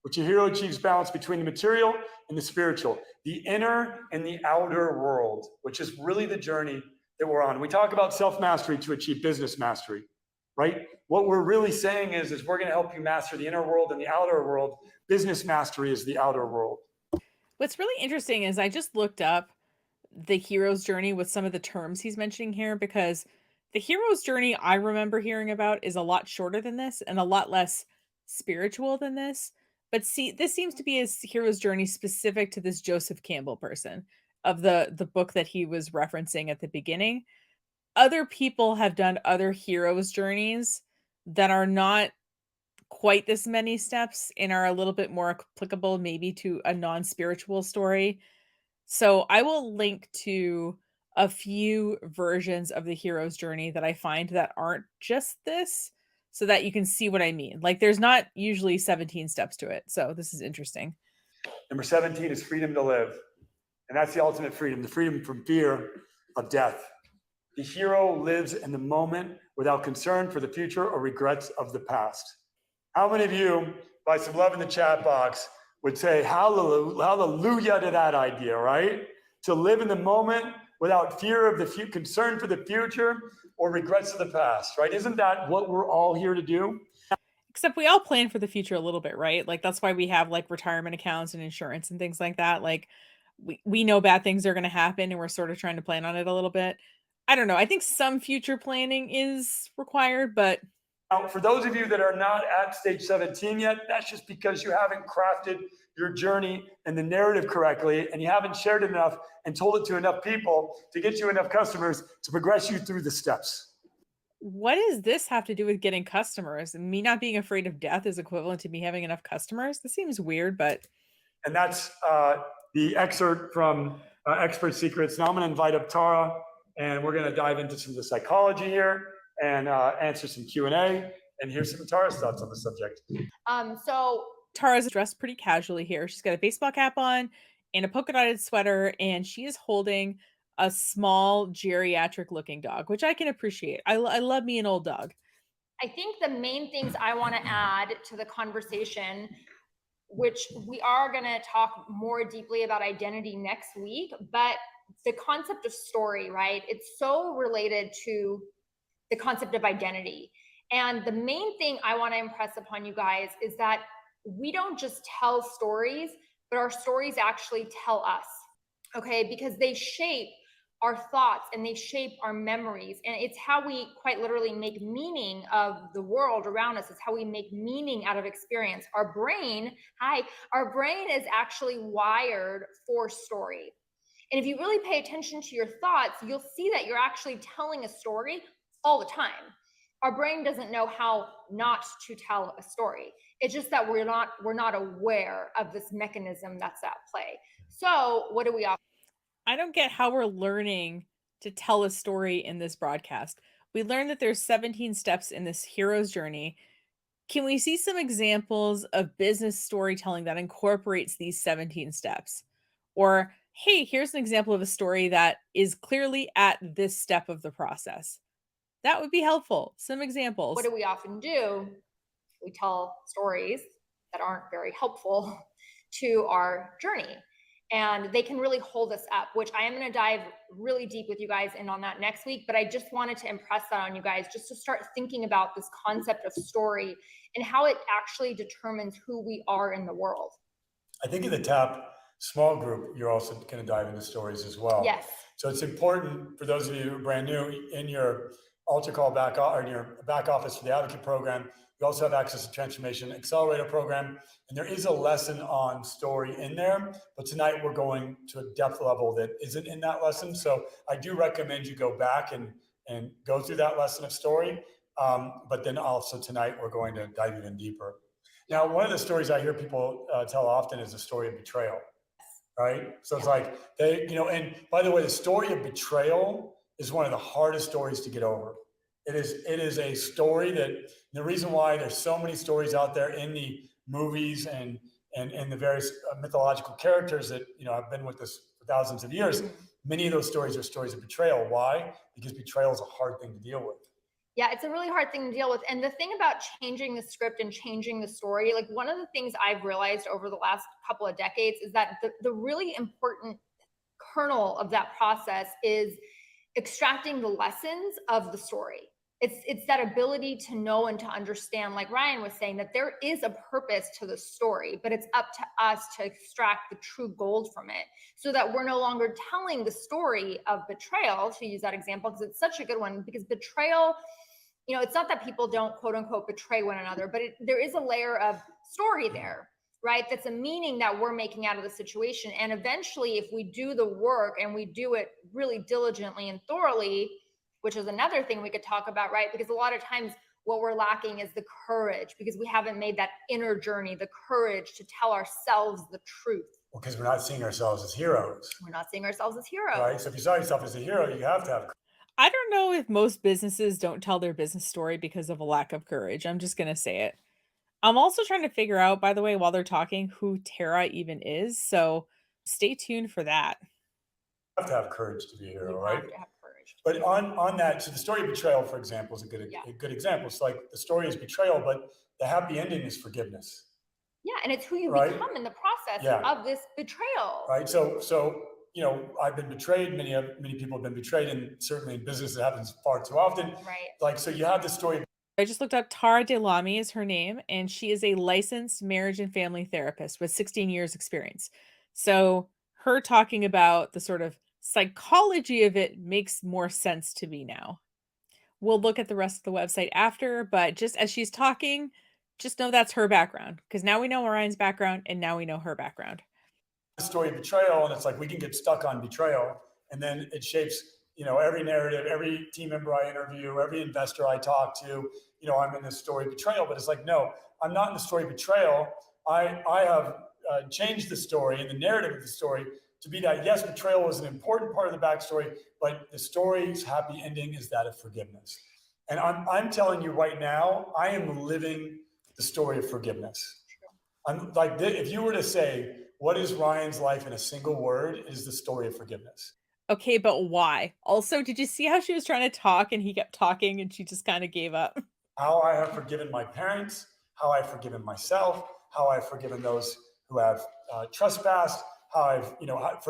which a hero achieves balance between the material and the spiritual, the inner and the outer world, which is really the journey that we're on. We talk about self-mastery to achieve business mastery, right? What we're really saying is we're going to help you master the inner world and the outer world. Business mastery is the outer world. What's really interesting is I just looked up the hero's journey with some of the terms he's mentioning here, because the hero's journey I remember hearing about is a lot shorter than this and a lot less spiritual than this. But see, this seems to be his hero's journey specific to this Joseph Campbell person of the book that he was referencing at the beginning. Other people have done other hero's journeys that are not quite this many steps and are a little bit more applicable maybe to a non-spiritual story. So I will link to a few versions of the hero's journey that I find that aren't just this, so that you can see what I mean. Like, there's not usually 17 steps to it. So this is interesting. Number 17 is freedom to live. And that's the ultimate freedom, the freedom from fear of death. The hero lives in the moment without concern for the future or regrets of the past. How many of you, by some love in the chat box, would say hallelujah to that idea, right? To live in the moment without fear of the concern for the future or regrets of the past, right? Isn't that what we're all here to do? Except we all plan for the future a little bit, right? Like, that's why we have like retirement accounts and insurance and things like that. Like, we know bad things are going to happen and we're sort of trying to plan on it a little bit. I don't know. I think some future planning is required, but now, for those of you that are not at stage 17 yet, that's just because you haven't crafted your journey and the narrative correctly, and you haven't shared it enough and told it to enough people to get you enough customers to progress you through the steps. What does this have to do with getting customers? Me not being afraid of death is equivalent to me having enough customers? This seems weird, but... And that's the excerpt from Expert Secrets. Now I'm going to invite up Tara, and we're going to dive into some of the psychology here and answer some Q&A, and hear some Tara's thoughts on the subject. So Tara's dressed pretty casually here. She's got a baseball cap on and a polka dotted sweater, and she is holding a small geriatric looking dog, which I can appreciate. I love me an old dog. I think the main things I want to add to the conversation, which we are going to talk more deeply about identity next week, but the concept of story, right? It's so related to the concept of identity. And the main thing I want to impress upon you guys is that we don't just tell stories, but our stories actually tell us, okay? Because they shape our thoughts and they shape our memories. And it's how we quite literally make meaning of the world around us. It's how we make meaning out of experience. Our brain is actually wired for story. And if you really pay attention to your thoughts, you'll see that you're actually telling a story all the time. Our brain doesn't know how not to tell a story. It's just that we're not aware of this mechanism that's at play. So what do we often I don't get how we're learning to tell a story in this broadcast. We learned that there's 17 steps in this hero's journey. Can we see some examples of business storytelling that incorporates these 17 steps? Or, hey, here's an example of a story that is clearly at this step of the process. That would be helpful. Some what examples. do we often do? We tell stories that aren't very helpful to our journey. And they can really hold us up, which I am going to dive really deep with you guys in on that next week. But I just wanted to impress that on you guys, just to start thinking about this concept of story and how it actually determines who we are in the world. I think in the top small group, you're also going to dive into stories as well. Yes. So it's important for those of you who are brand new in your altar call or in your back office for the advocate program. You also have access to Transformation Accelerator program, and there is a lesson on story in there. But tonight we're going to a depth level that isn't in that lesson. So I do recommend you go back and go through that lesson of story. But then also tonight we're going to dive even deeper. Now, one of the stories I hear people tell often is the story of betrayal, right? So it's like and by the way, the story of betrayal is one of the hardest stories to get over. It is a story that the reason why there's so many stories out there in the movies and the various mythological characters that have been with us for thousands of years. Many of those stories are stories of betrayal. Why? Because betrayal is a hard thing to deal with. Yeah, it's a really hard thing to deal with. And the thing about changing the script and changing the story, like one of the things I've realized over the last couple of decades is that the really important kernel of that process is extracting the lessons of the story. It's that ability to know and to understand, like Ryan was saying, that there is a purpose to the story, but it's up to us to extract the true gold from it so that we're no longer telling the story of betrayal, to use that example, because it's such a good one. Because betrayal, it's not that people don't quote unquote betray one another, but there is a layer of story there, right? That's a meaning that we're making out of the situation. And eventually, if we do the work and we do it really diligently and thoroughly, which is another thing we could talk about, right? Because a lot of times what we're lacking is the courage, because we haven't made that inner journey, the courage to tell ourselves the truth. Well, because we're not seeing ourselves as heroes. We're not seeing ourselves as heroes. Right? So if you saw yourself as a hero, you have to have. I don't know if most businesses don't tell their business story because of a lack of courage. I'm just going to say it. I'm also trying to figure out, by the way, while they're talking, who Tara even is. So stay tuned for that. You have to have courage to be a hero, right? You have to have courage. But on that, so the story of betrayal, for example, is a good example. It's like the story is betrayal, but the happy ending is forgiveness. Yeah, and it's who you become in the process of this betrayal. Right. So I've been betrayed. Many people have been betrayed, and certainly in business it happens far too often. Right. Like, so you have the story. I just looked up Tara Delamy is her name, and she is a licensed marriage and family therapist with 16 years experience. So her talking about the sort of psychology of it makes more sense to me now. We'll look at the rest of the website after, but just as she's talking, just know that's her background, because now we know Orion's background and now we know her background. The story of betrayal, and it's like we can get stuck on betrayal, and then it shapes every narrative, every team member I interview, every investor I talk to. I'm in this story of betrayal, but it's like, no, I'm not in the story of betrayal. I have changed the story and the narrative of the story to be that, yes, betrayal was an important part of the backstory, but the story's happy ending is that of forgiveness. And I'm telling you right now, I am living the story of forgiveness. I'm like, if you were to say, what is Ryan's life in a single word, it is the story of forgiveness. Okay, but why? Also, did you see how she was trying to talk and he kept talking and she just kind of gave up? How I have forgiven my parents, how I've forgiven myself, how I've forgiven those who have trespassed, how I've,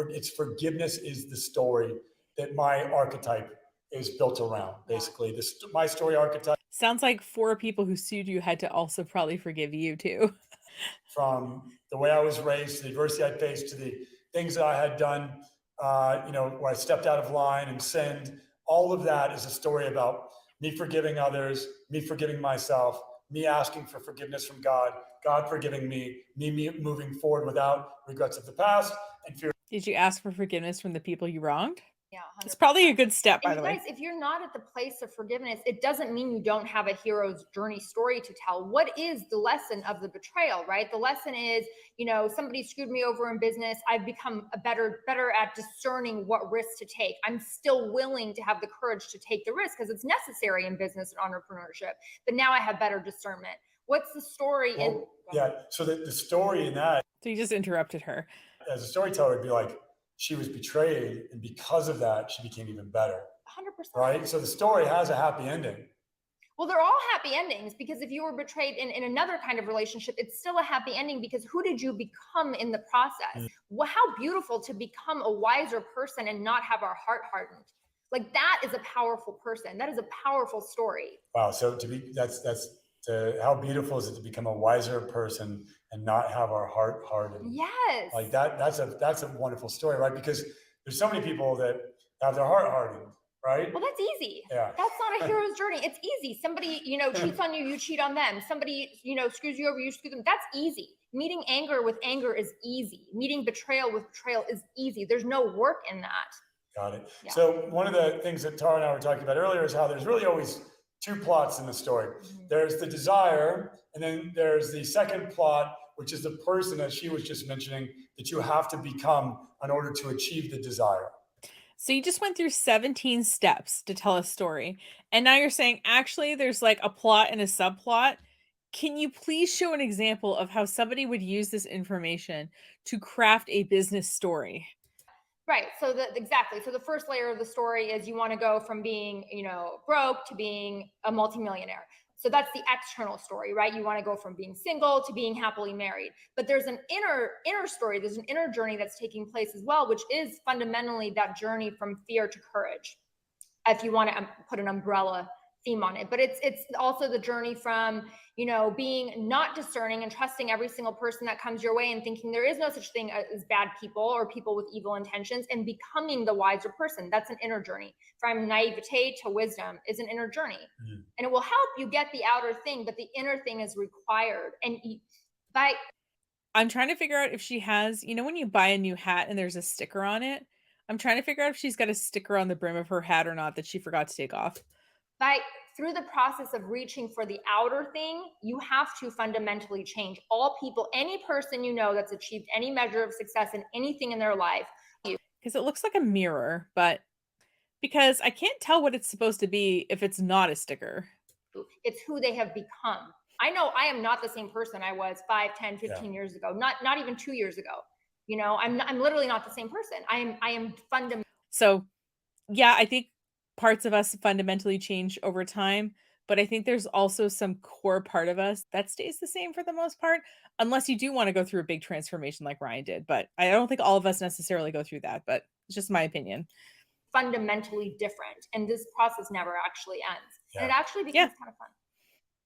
it's forgiveness is the story that my archetype is built around, basically. My story archetype. Sounds like 4 people who sued you had to also probably forgive you too. From the way I was raised, to the adversity I faced, to the things that I had done, where I stepped out of line and sinned. All of that is a story about me forgiving others, me forgiving myself, me asking for forgiveness from God, God forgiving me moving forward without regrets of the past and fear. Did you ask for forgiveness from the people you wronged? Yeah, It's probably a 100%. good step, by And the you way. guys, if you're not at the place of forgiveness, it doesn't mean you don't have a hero's journey story to tell. What is the lesson of the betrayal, right? The lesson is, somebody screwed me over in business. I've become better at discerning what risks to take. I'm still willing to have the courage to take the risk because it's necessary in business and entrepreneurship. But now I have better discernment. What's the story? So the story in that. So you just interrupted her. As a storyteller, would be like, she was betrayed, and because of that, she became even better. 100%. Right? So the story has a happy ending. Well, they're all happy endings because if you were betrayed in another kind of relationship, it's still a happy ending because who did you become in the process? Well, how beautiful to become a wiser person and not have our heart hardened. Like that is a powerful person. That is a powerful story. Wow. So how beautiful is it to become a wiser person and not have our heart hardened? Yes. Like that's a wonderful story, right? Because there's so many people that have their heart hardened, right? Well, that's easy. Yeah. That's not a hero's journey. It's easy. Somebody, cheats on you, you cheat on them. Somebody, screws you over, you screw them. That's easy. Meeting anger with anger is easy. Meeting betrayal with betrayal is easy. There's no work in that. Got it. Yeah. So one of the things that Tara and I were talking about earlier is how there's really always two plots in the story. Mm-hmm. There's the desire, and then there's the second plot, which is the person, as she was just mentioning, that you have to become in order to achieve the desire. So you just went through 17 steps to tell a story. And now you're saying, actually, there's like a plot and a subplot. Can you please show an example of how somebody would use this information to craft a business story? Right. So exactly. So the first layer of the story is you want to go from being, broke to being a multimillionaire. So that's the external story, right? You want to go from being single to being happily married. But there's an inner story. There's an inner journey that's taking place as well, which is fundamentally that journey from fear to courage. If you want to put an umbrella theme on it, but it's also the journey from, being not discerning and trusting every single person that comes your way and thinking there is no such thing as bad people or people with evil intentions and becoming the wiser person. That's an inner journey. From naivete to wisdom is an inner journey. Mm-hmm. And it will help you get the outer thing, but the inner thing is required. And I'm trying to figure out if she has, when you buy a new hat and there's a sticker on it, I'm trying to figure out if she's got a sticker on the brim of her hat or not that she forgot to take off. Through the process of reaching for the outer thing, you have to fundamentally change. All people, any person that's achieved any measure of success in anything in their life. Because it looks like a mirror, but because I can't tell what it's supposed to be if it's not a sticker. It's who they have become. I know I am not the same person I was 5, 10, 15 years ago, not even 2 years ago. I'm literally not the same person. I am fundamentally. So, yeah, I think parts of us fundamentally change over time, but I think there's also some core part of us that stays the same for the most part, unless you do want to go through a big transformation like Ryan did. But I don't think all of us necessarily go through that, but it's just my opinion. Fundamentally different, and this process never actually ends. Yeah. And it actually becomes kind of fun.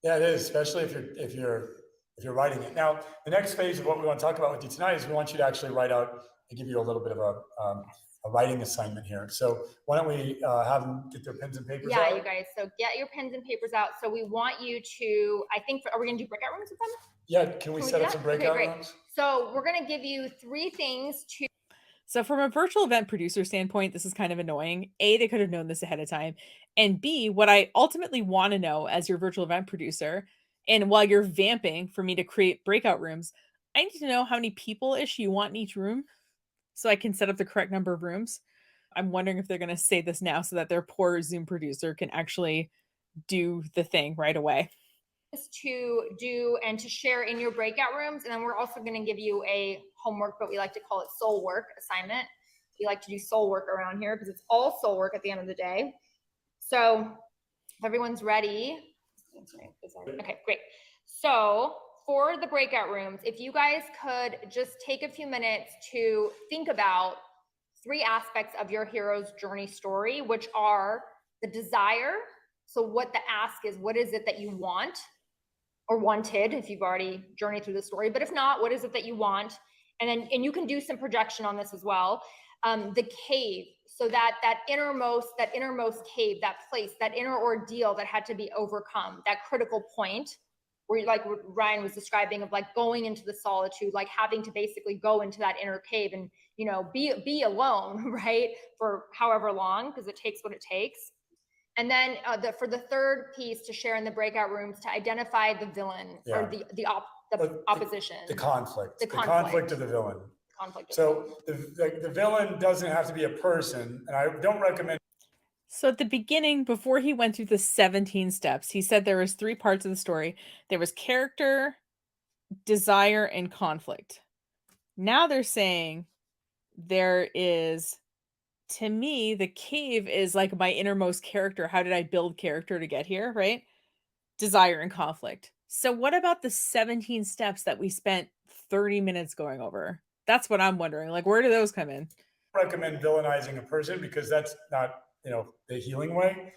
Yeah, it is, especially if you're writing it. Now, the next phase of what we want to talk about with you tonight is we want you to actually write out and give you a little bit of a writing assignment here. So why don't we have them get their pens and papers out? Yeah, you guys. So get your pens and papers out. So we want you to, are we going to do breakout rooms with them? Yeah, can we set up some breakout rooms? So we're going to give you 3 things to. So from a virtual event producer standpoint, this is kind of annoying. A, they could have known this ahead of time. And B, what I ultimately want to know as your virtual event producer, and while you're vamping for me to create breakout rooms, I need to know how many people-ish you want in each room so I can set up the correct number of rooms. I'm wondering if they're going to say this now so that their poor Zoom producer can actually do the thing right away. To do and to share in your breakout rooms. And then we're also going to give you a homework, but we like to call it soul work assignment. We like to do soul work around here because it's all soul work at the end of the day. So if everyone's ready. Okay, great. So for the breakout rooms, if you guys could just take a few minutes to think about 3 aspects of your hero's journey story, which are the desire. So what the ask is, what is it that you want or wanted if you've already journeyed through the story? But if not, what is it that you want? And you can do some projection on this as well. The cave. So that innermost cave, that place, that inner ordeal that had to be overcome, that critical point where, like Ryan was describing, of like going into the solitude, like having to basically go into that inner cave and, you know, be alone, right, for however long, because it takes what it takes. And then for the third piece to share in the breakout rooms, to identify the villain, or the opposition, the conflict, the the conflict of the villain. Conflict. So the villain doesn't have to be a person, and I don't recommend. So at the beginning, before he went through the 17 steps, he said there was 3 parts of the story. There was character, desire, and conflict. Now they're saying there is, to me, the cave is like my innermost character. How did I build character to get here, right? Desire and conflict. So what about the 17 steps that we spent 30 minutes going over? That's what I'm wondering. Like, where do those come in? Recommend villainizing a person, because that's not, you know, the healing way.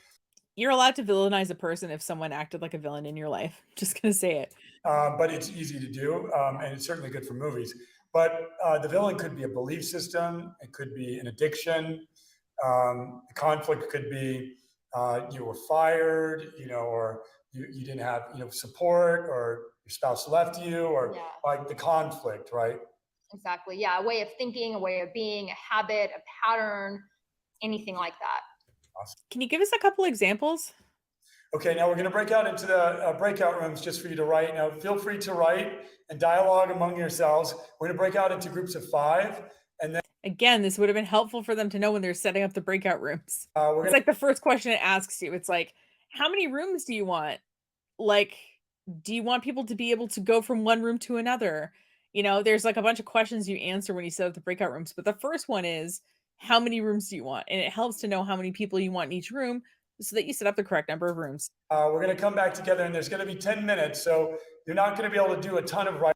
You're allowed to villainize a person if someone acted like a villain in your life. Just gonna say it. But it's easy to do, and it's certainly good for movies. But the villain could be a belief system. It could be an addiction. The conflict could be you were fired, you know, or you didn't have, you know, support, or your spouse left you, or like the conflict, right? Exactly. Yeah. A way of thinking, a way of being, a habit, a pattern, anything like that. Awesome. Can you give us a couple examples? Okay, now we're going to break out into the breakout rooms just for you to write. Now, feel free to write and dialogue among yourselves. We're going to break out into groups of 5. And then, again, this would have been helpful for them to know when they're setting up the breakout rooms. It's like the first question it asks you. It's like, how many rooms do you want? Like, do you want people to be able to go from one room to another? You know, there's like a bunch of questions you answer when you set up the breakout rooms. But the first one is, how many rooms do you want? And it helps to know how many people you want in each room so that you set up the correct number of rooms. We're going to come back together, and there's going to be 10 minutes. So you're not going to be able to do a ton of writing.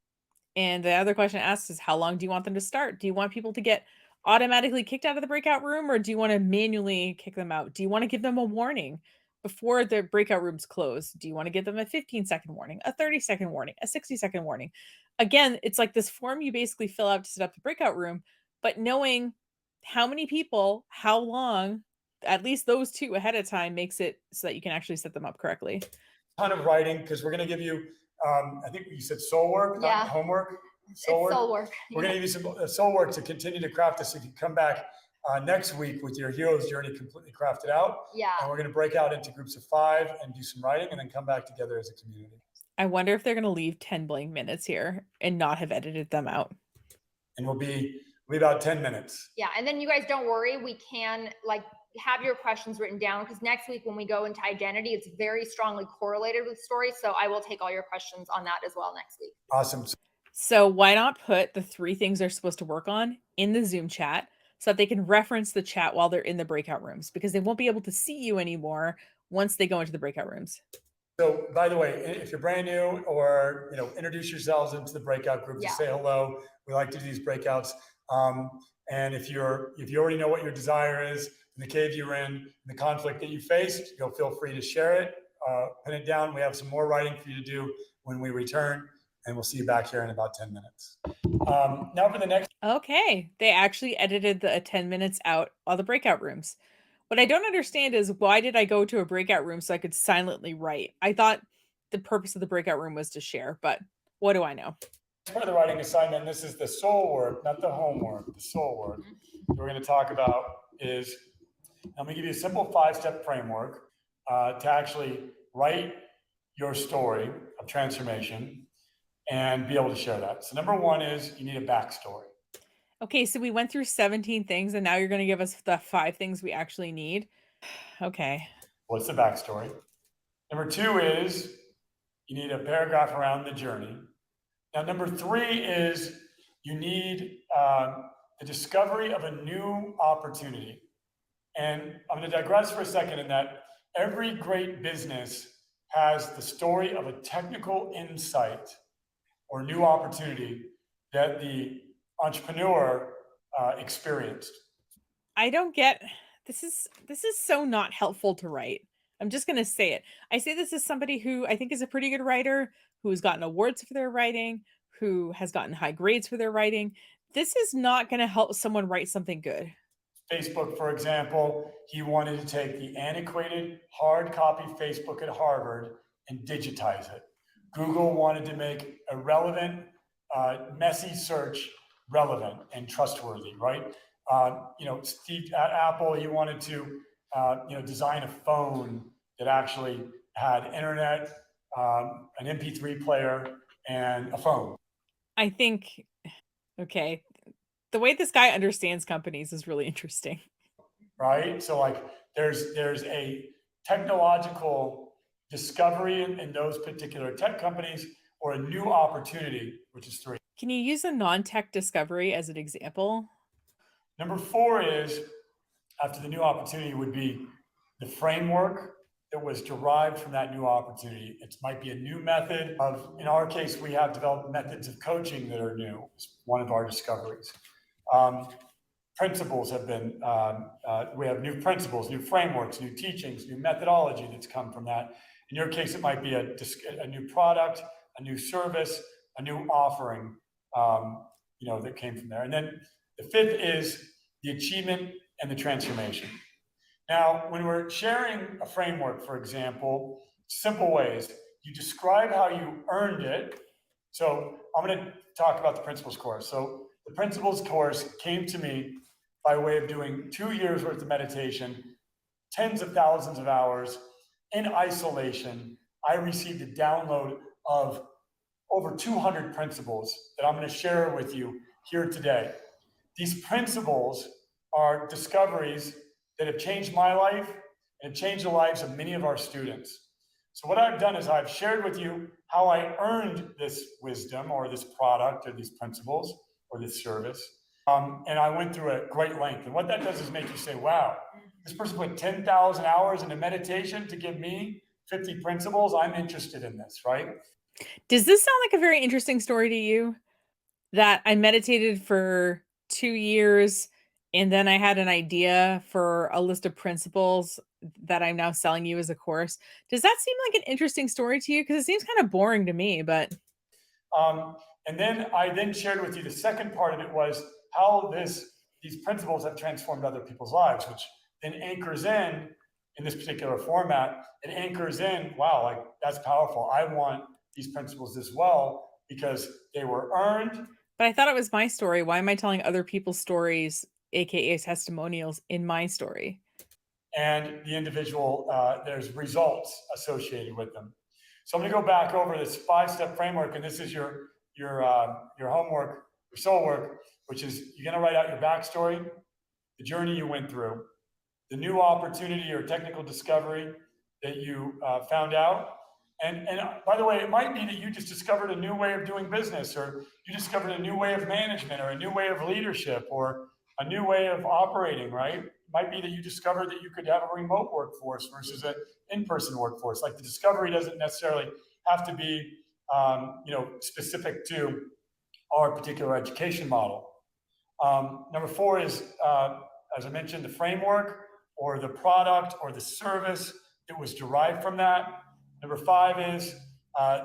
And the other question it asks is, how long do you want them to start? Do you want people to get automatically kicked out of the breakout room, or do you want to manually kick them out? Do you want to give them a warning before the breakout rooms close? Do you want to give them a 15-second warning, a 30-second warning, a 60-second warning? Again, it's like this form you basically fill out to set up the breakout room, but knowing how many people, how long, at least those 2 ahead of time, makes it so that you can actually set them up correctly. A ton of writing, because we're going to give you, I think you said soul work, not homework. Soul work. We're going to give you some soul work to continue to craft this. So you can come back next week with your hero's journey completely crafted out. Yeah. And we're going to break out into groups of 5 and do some writing, and then come back together as a community. I wonder if they're going to leave 10 blank minutes here and not have edited them out. And we'll be about 10 minutes. Yeah. And then you guys don't worry. We can like have your questions written down, because next week when we go into identity, it's very strongly correlated with story. So I will take all your questions on that as well next week. Awesome. So why not put the 3 things they're supposed to work on in the Zoom chat so that they can reference the chat while they're in the breakout rooms, because they won't be able to see you anymore once they go into the breakout rooms. So by the way, if you're brand new, or, you know, introduce yourselves into the breakout group, just say hello. We like to do these breakouts. And if you already know what your desire is, in the cave you're in, the conflict that you faced, you'll feel free to share it, pin it down. We have some more writing for you to do when we return, and we'll see you back here in about 10 minutes. Now for the next. Okay, they actually edited the 10 minutes out of the breakout rooms. What I don't understand is, why did I go to a breakout room so I could silently write? I thought the purpose of the breakout room was to share, but what do I know? For the writing assignment, this is the soul work, not the homework, the soul work we're going to talk about is, I'm going to give you a simple 5-step framework to actually write your story of transformation and be able to share that. So number 1 is you need a backstory. Okay, so we went through 17 things, and now you're going to give us the 5 things we actually need. Okay. What's the backstory? Number 2 is you need a paragraph around the journey. Now, number 3 is you need the discovery of a new opportunity. And I'm going to digress for a second in that every great business has the story of a technical insight or new opportunity that the entrepreneur experienced. I don't get, this is so not helpful to write. I'm just going to say it. I say this as somebody who I think is a pretty good writer, who's gotten awards for their writing, who has gotten high grades for their writing. This is not going to help someone write something good. Facebook, for example, he wanted to take the antiquated hard copy Facebook at Harvard and digitize it. Google wanted to make a relevant, messy search relevant and trustworthy, right? Steve at Apple, he wanted to, design a phone that actually had internet, an MP3 player, and a phone. I think, okay, the way this guy understands companies is really interesting. Right? So like there's a technological discovery in those particular tech companies or a new opportunity, which is 3. Can you use a non-tech discovery as an example? Number 4 is, after the new opportunity, would be the framework that was derived from that new opportunity. It might be a new method of, in our case, we have developed methods of coaching that are new. It's one of our discoveries. Principles have been, we have new principles, new frameworks, new teachings, new methodology that's come from that. In your case, it might be a new product, a new service, a new offering, that came from there. And then the 5th is the achievement and the transformation. Now, when we're sharing a framework, for example, simple ways, you describe how you earned it. So I'm going to talk about the principles course. So the principles course came to me by way of doing 2 years worth of meditation, tens of thousands of hours in isolation. I received a download of over 200 principles that I'm going to share with you here today. These principles are discoveries that have changed my life and have changed the lives of many of our students. So what I've done is I've shared with you how I earned this wisdom or this product or these principles or this service. And I went through a great length. And what that does is make you say, wow, this person put 10,000 hours into meditation to give me 50 principles. I'm interested in this, right? Does this sound like a very interesting story to you? That I meditated for 2 years, and then I had an idea for a list of principles that I'm now selling you as a course. Does that seem like an interesting story to you? Because it seems kind of boring to me, but And then I shared with you the second part of it was how these principles have transformed other people's lives, which then anchors in this particular format. It anchors in, wow, like that's powerful. I want these principles as well because they were earned. But I thought it was my story. Why am I telling other people's stories, aka testimonials, in my story? And the individual, there's results associated with them. So I'm going to go back over this 5-step framework, and this is your homework, your soul work, which is you're going to write out your backstory, the journey you went through, the new opportunity or technical discovery that you found out. And by the way, it might be that you just discovered a new way of doing business, or you discovered a new way of management, or a new way of leadership, or a new way of operating, right? It might be that you discovered that you could have a remote workforce versus an in-person workforce. Like the discovery doesn't necessarily have to be, specific to our particular education model. Number 4 is, as I mentioned, the framework or the product or the service that was derived from that. Number 5 is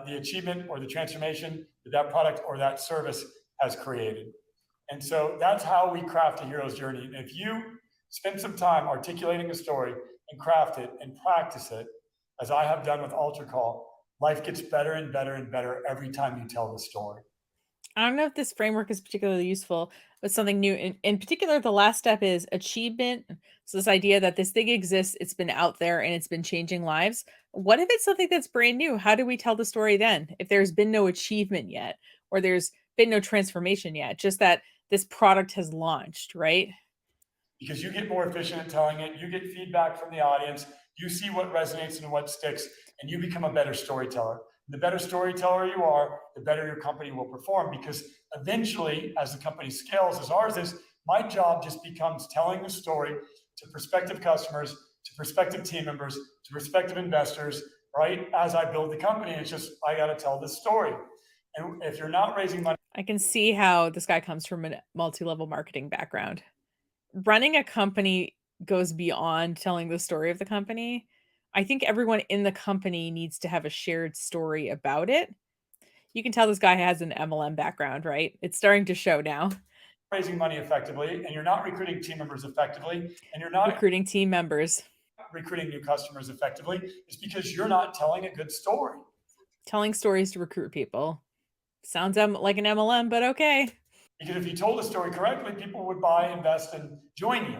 the achievement or the transformation that product or that service has created. And so that's how we craft a hero's journey. And if you spend some time articulating a story and craft it and practice it, as I have done with Altar Call, life gets better and better and better every time you tell the story. I don't know if this framework is particularly useful, but something new. In particular, the last step is achievement. So this idea that this thing exists, it's been out there and it's been changing lives. What if it's something that's brand new? How do we tell the story then? If there's been no achievement yet, or there's been no transformation yet, just that this product has launched, right? Because you get more efficient at telling it, you get feedback from the audience, you see what resonates and what sticks, and you become a better storyteller. The better storyteller you are, the better your company will perform, because eventually, as the company scales, as ours is, my job just becomes telling the story to prospective customers, to prospective team members, to prospective investors, right? As I build the company, it's just, I got to tell this story. And if you're not raising money, I can see how this guy comes from a multi-level marketing background. Running a company goes beyond telling the story of the company. I think everyone in the company needs to have a shared story about it. You can tell this guy has an MLM background, right? It's starting to show now. raising money effectively, and you're not recruiting team members effectively, and you're not Recruiting team members, recruiting new customers effectively, is because you're not telling a good story. telling stories to recruit people. Sounds like an MLM, but okay. Because if you told the story correctly, people would buy, invest, and join you.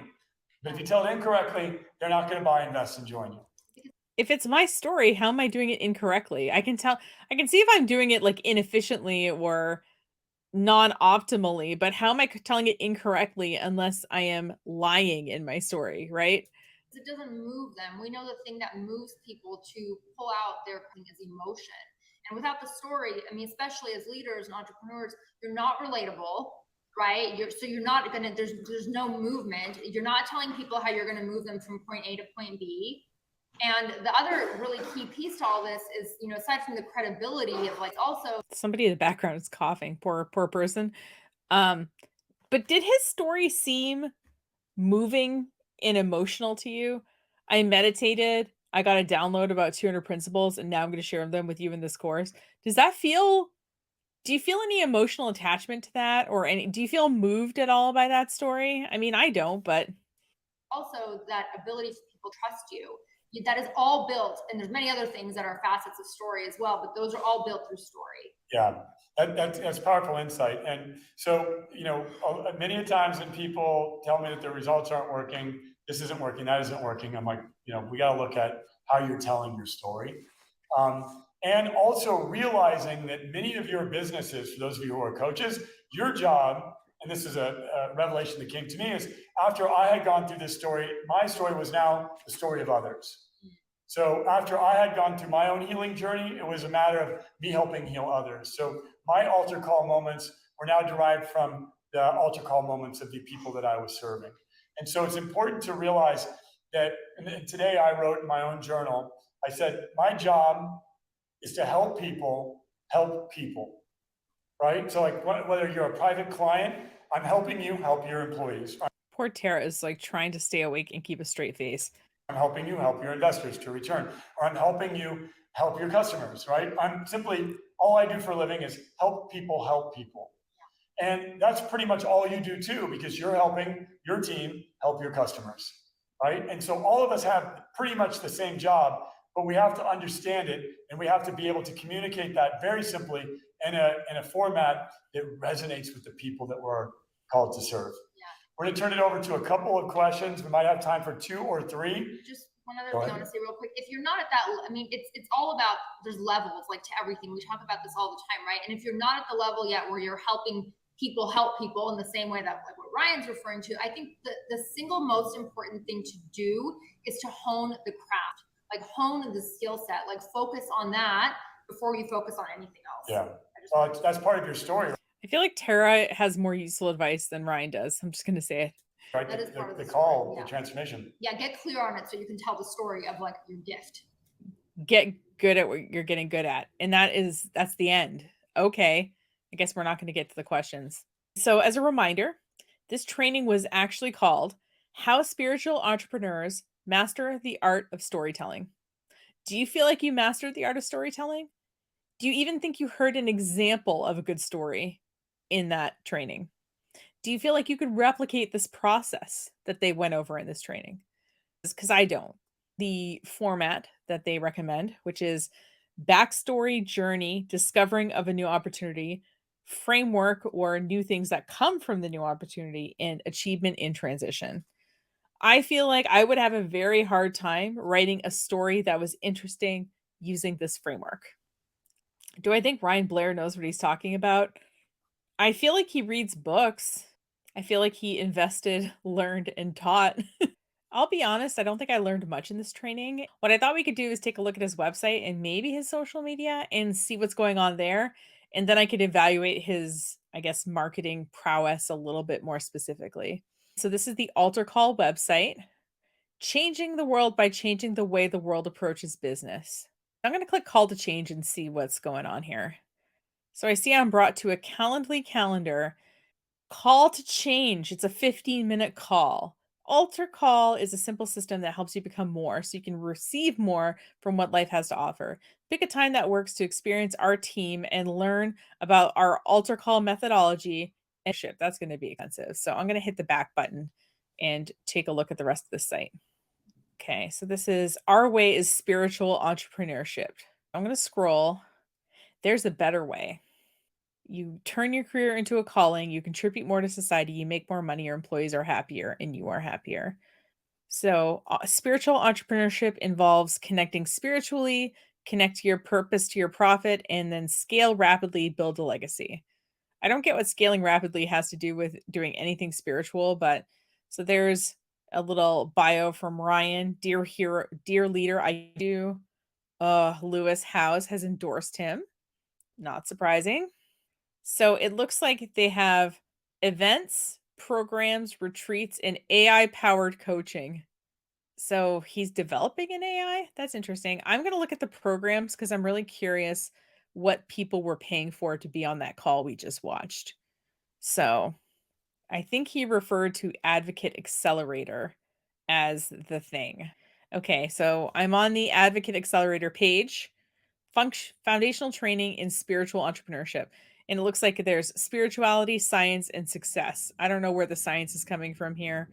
But if you tell it incorrectly, they're not going to buy, invest, and join you. If it's my story, how am I doing it incorrectly? I can see if I'm doing it like inefficiently or non-optimally, but how am I telling it incorrectly unless I am lying in my story, right? It doesn't move them. We know the thing that moves people to pull out their thing is emotion. And without the story, I mean, especially as leaders and entrepreneurs, you're not relatable, right? You're not gonna, there's no movement. You're not telling people how you're gonna move them from point A to point B. And the other really key piece to all this is, aside from the credibility of like also Somebody in the background is coughing. Poor person. But did his story seem moving and emotional to you? I meditated. I got a download about 200 principles, and now I'm going to share them with you in this course. Do you feel any emotional attachment to that, or do you feel moved at all by that story? I mean, I don't, but also that ability for people to trust you. That is all built, and there's many other things that are facets of story as well, but those are all built through story. Yeah, that's powerful insight. And so, many times when people tell me that their results aren't working, this isn't working, that isn't working, I'm like, we got to look at how you're telling your story. And also realizing that many of your businesses, for those of you who are coaches, your job, and this is a revelation that came to me, is after I had gone through this story, my story was now the story of others. So after I had gone through my own healing journey, it was a matter of me helping heal others. So my altar call moments were now derived from the altar call moments of the people that I was serving. And so it's important to realize that, and today I wrote in my own journal, I said, my job is to help people, right? So like whether you're a private client, I'm helping you help your employees. Poor Tara is like trying to stay awake and keep a straight face. I'm helping you help your investors to return, or I'm helping you help your customers, right? All I do for a living is help people. And that's pretty much all you do too, because you're helping your team help your customers, right? And so all of us have pretty much the same job, but we have to understand it, and we have to be able to communicate that very simply in a format that resonates with the people that we're called to serve. We're going to turn it over to a couple of questions. We might have time for 2 or 3. Just one other thing I want to say real quick. If you're not at that, I mean, it's all about, there's levels like to everything. We talk about this all the time, right? And if you're not at the level yet where you're helping people help people in the same way that like what Ryan's referring to, I think the single most important thing to do is to hone the craft, like hone the skill set, like focus on that before you focus on anything else. Yeah, well, that's part of your story. I feel like Tara has more useful advice than Ryan does. I'm just going to say it. Right, that is part of the call, story, the transformation. Yeah, get clear on it so you can tell the story of like your gift. Get good at what you're getting good at. And that's the end. Okay. I guess we're not going to get to the questions. So as a reminder, this training was actually called How Spiritual Entrepreneurs Master the Art of Storytelling. Do you feel like you mastered the art of storytelling? Do you even think you heard an example of a good story in that training? Do you feel like you could replicate this process that they went over in this training? Because I don't. The format that they recommend, which is backstory, journey, discovering of a new opportunity, framework or new things that come from the new opportunity, and achievement in transition. I feel like I would have a very hard time writing a story that was interesting using this framework. Do I think Ryan Blair knows what he's talking about? I feel like he reads books. I feel like he invested, learned, and taught. I'll be honest, I don't think I learned much in this training. What I thought we could do is take a look at his website and maybe his social media and see what's going on there. And then I could evaluate his, I guess, marketing prowess a little bit more specifically. So this is the Altar Call website, changing the world by changing the way the world approaches business. I'm going to click call to change and see what's going on here. So I see I'm brought to a Calendly calendar. Call to change. It's a 15-minute call. Altar Call is a simple system that helps you become more so you can receive more from what life has to offer. Pick a time that works to experience our team and learn about our Altar Call methodology and ship. That's going to be expensive. So I'm going to hit the back button and take a look at the rest of the site. Okay, so this is Our Way is Spiritual Entrepreneurship. I'm going to scroll. There's a better way. You turn your career into a calling, you contribute more to society, you make more money, your employees are happier, and you are happier. So, spiritual entrepreneurship involves connecting spiritually, connect your purpose to your profit, and then scale rapidly, build a legacy. I don't get what scaling rapidly has to do with doing anything spiritual, but so there's a little bio from Ryan, dear hero, dear leader, I do. Lewis Howes has endorsed him. Not surprising. So it looks like they have events, programs, retreats, and AI powered coaching. So he's developing an AI? That's interesting. I'm going to look at the programs because I'm really curious what people were paying for to be on that call we just watched. So I think he referred to Advocate Accelerator as the thing. Okay, so I'm on the Advocate Accelerator page. Foundational training in spiritual entrepreneurship. And it looks like there's spirituality, science, and success. I don't know where the science is coming from here.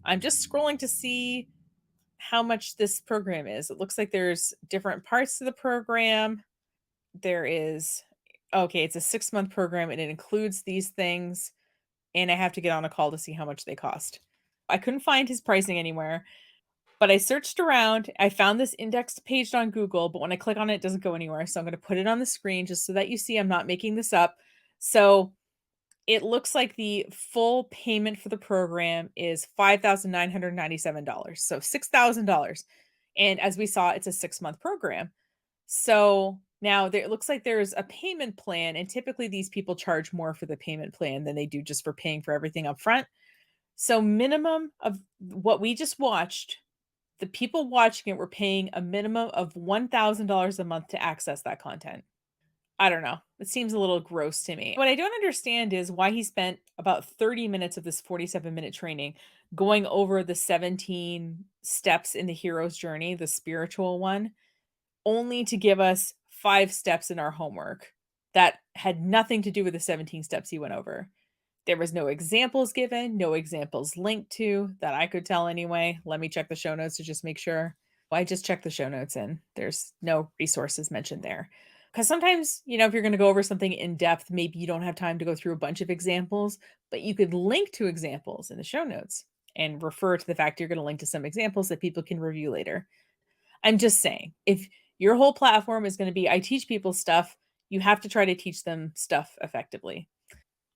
I'm just scrolling to see how much this program is. It looks like there's different parts to the program. There is, okay, it's a 6-month program and it includes these things. And I have to get on a call to see how much they cost. I couldn't find his pricing anywhere, but I searched around. I found this indexed page on Google, but when I click on it, it doesn't go anywhere. So I'm going to put it on the screen just so that you see I'm not making this up. So it looks like the full payment for the program is $5,997. So $6,000. And as we saw, it's a 6-month program. So now there, it looks like there's a payment plan, and typically these people charge more for the payment plan than they do just for paying for everything up front. So minimum of what we just watched, the people watching it were paying a minimum of $1,000 a month to access that content. I don't know. It seems a little gross to me. What I don't understand is why he spent about 30 minutes of this 47-minute training going over the 17 steps in the hero's journey, the spiritual one, only to give us 5 steps in our homework that had nothing to do with the 17 steps he went over. There was no examples given, no examples linked to that I could tell anyway. Let me check the show notes to just make sure. I just checked the show notes and there's no resources mentioned there. Because sometimes, if you're going to go over something in depth, maybe you don't have time to go through a bunch of examples, but you could link to examples in the show notes and refer to the fact you're going to link to some examples that people can review later. I'm just saying, if your whole platform is going to be, I teach people stuff, you have to try to teach them stuff effectively.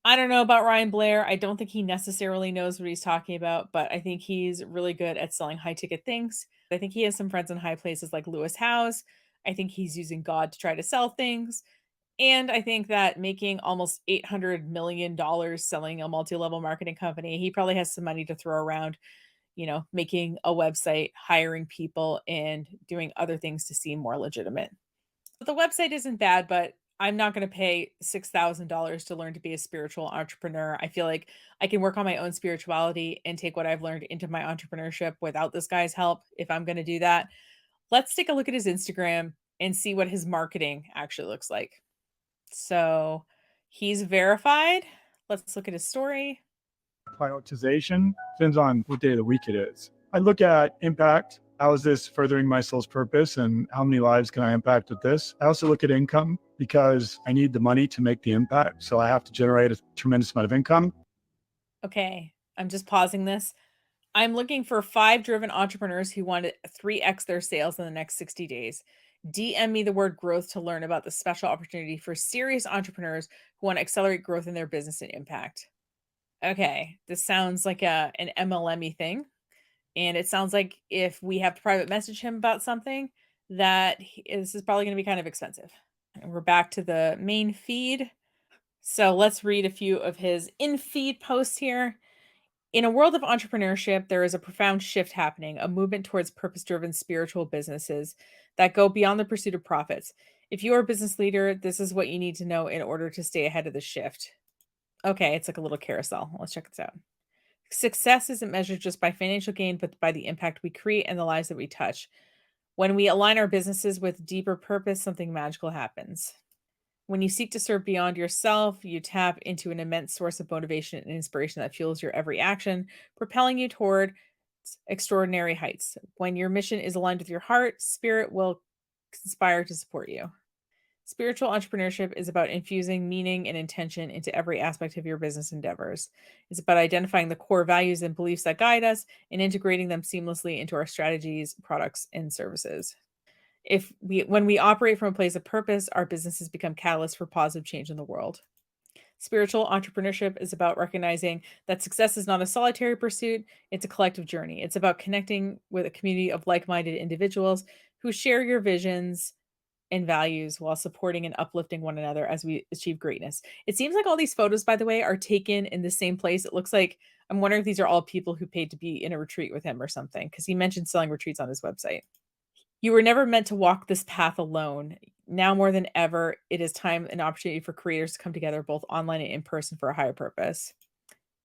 I don't know about Ryan Blair. I don't think he necessarily knows what he's talking about, but I think he's really good at selling high ticket things. I think he has some friends in high places like Lewis Howes. I think he's using God to try to sell things. And I think that making almost $800 million selling a multi-level marketing company, he probably has some money to throw around, making a website, hiring people, and doing other things to seem more legitimate. But the website isn't bad, but I'm not going to pay $6,000 to learn to be a spiritual entrepreneur. I feel like I can work on my own spirituality and take what I've learned into my entrepreneurship without this guy's help if I'm going to do that. Let's take a look at his Instagram and see what his marketing actually looks like. So he's verified. Let's look at his story. Prioritization depends on what day of the week it is. I look at impact. How is this furthering my soul's purpose and how many lives can I impact with this? I also look at income because I need the money to make the impact. So I have to generate a tremendous amount of income. Okay, I'm just pausing this. I'm looking for 5 driven entrepreneurs who want to 3x their sales in the next 60 days. DM me the word growth to learn about the special opportunity for serious entrepreneurs who want to accelerate growth in their business and impact. Okay, this sounds like an MLM-y thing. And it sounds like if we have to private message him about something, that this is probably going to be kind of expensive. And we're back to the main feed. So let's read a few of his in-feed posts here. In a world of entrepreneurship, there is a profound shift happening, a movement towards purpose-driven spiritual businesses that go beyond the pursuit of profits. If you are a business leader, this is what you need to know in order to stay ahead of the shift. Okay, it's like a little carousel. Let's check this out. Success isn't measured just by financial gain, but by the impact we create and the lives that we touch. When we align our businesses with deeper purpose, something magical happens. When you seek to serve beyond yourself, you tap into an immense source of motivation and inspiration that fuels your every action, propelling you toward extraordinary heights. When your mission is aligned with your heart, spirit will conspire to support you. Spiritual entrepreneurship is about infusing meaning and intention into every aspect of your business endeavors. It's about identifying the core values and beliefs that guide us and integrating them seamlessly into our strategies, products, and services. When we operate from a place of purpose, our businesses become catalysts for positive change in the world. Spiritual entrepreneurship is about recognizing that success is not a solitary pursuit, it's a collective journey. It's about connecting with a community of like minded individuals who share your visions and values while supporting and uplifting one another as we achieve greatness. It seems like all these photos, by the way, are taken in the same place. It looks like I'm wondering if these are all people who paid to be in a retreat with him or something, because he mentioned selling retreats on his website. You were never meant to walk this path alone. Now more than ever, it is time and opportunity for creators to come together both online and in person for a higher purpose.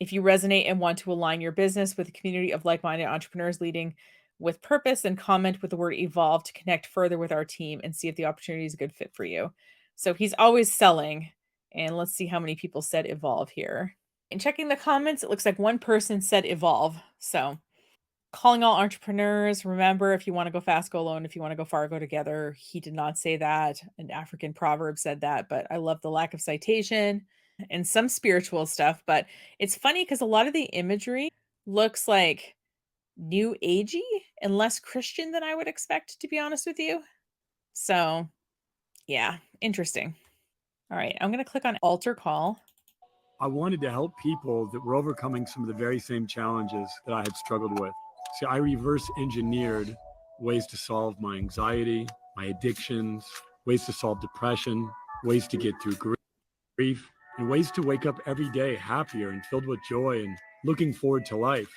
If you resonate and want to align your business with a community of like-minded entrepreneurs leading with purpose, then comment with the word evolve to connect further with our team and see if the opportunity is a good fit for you. So he's always selling. And let's see how many people said evolve here. In checking the comments, it looks like one person said evolve. So calling all entrepreneurs, remember, if you want to go fast, go alone. If you want to go far, go together. He did not say that. An African proverb said that, but I love the lack of citation and some spiritual stuff. But it's funny because a lot of the imagery looks like new agey and less Christian than I would expect, to be honest with you. So yeah, interesting. All right, I'm going to click on altar call. I wanted to help people that were overcoming some of the very same challenges that I had struggled with. See, I reverse engineered ways to solve my anxiety, my addictions, ways to solve depression, ways to get through grief, and ways to wake up every day happier and filled with joy and looking forward to life.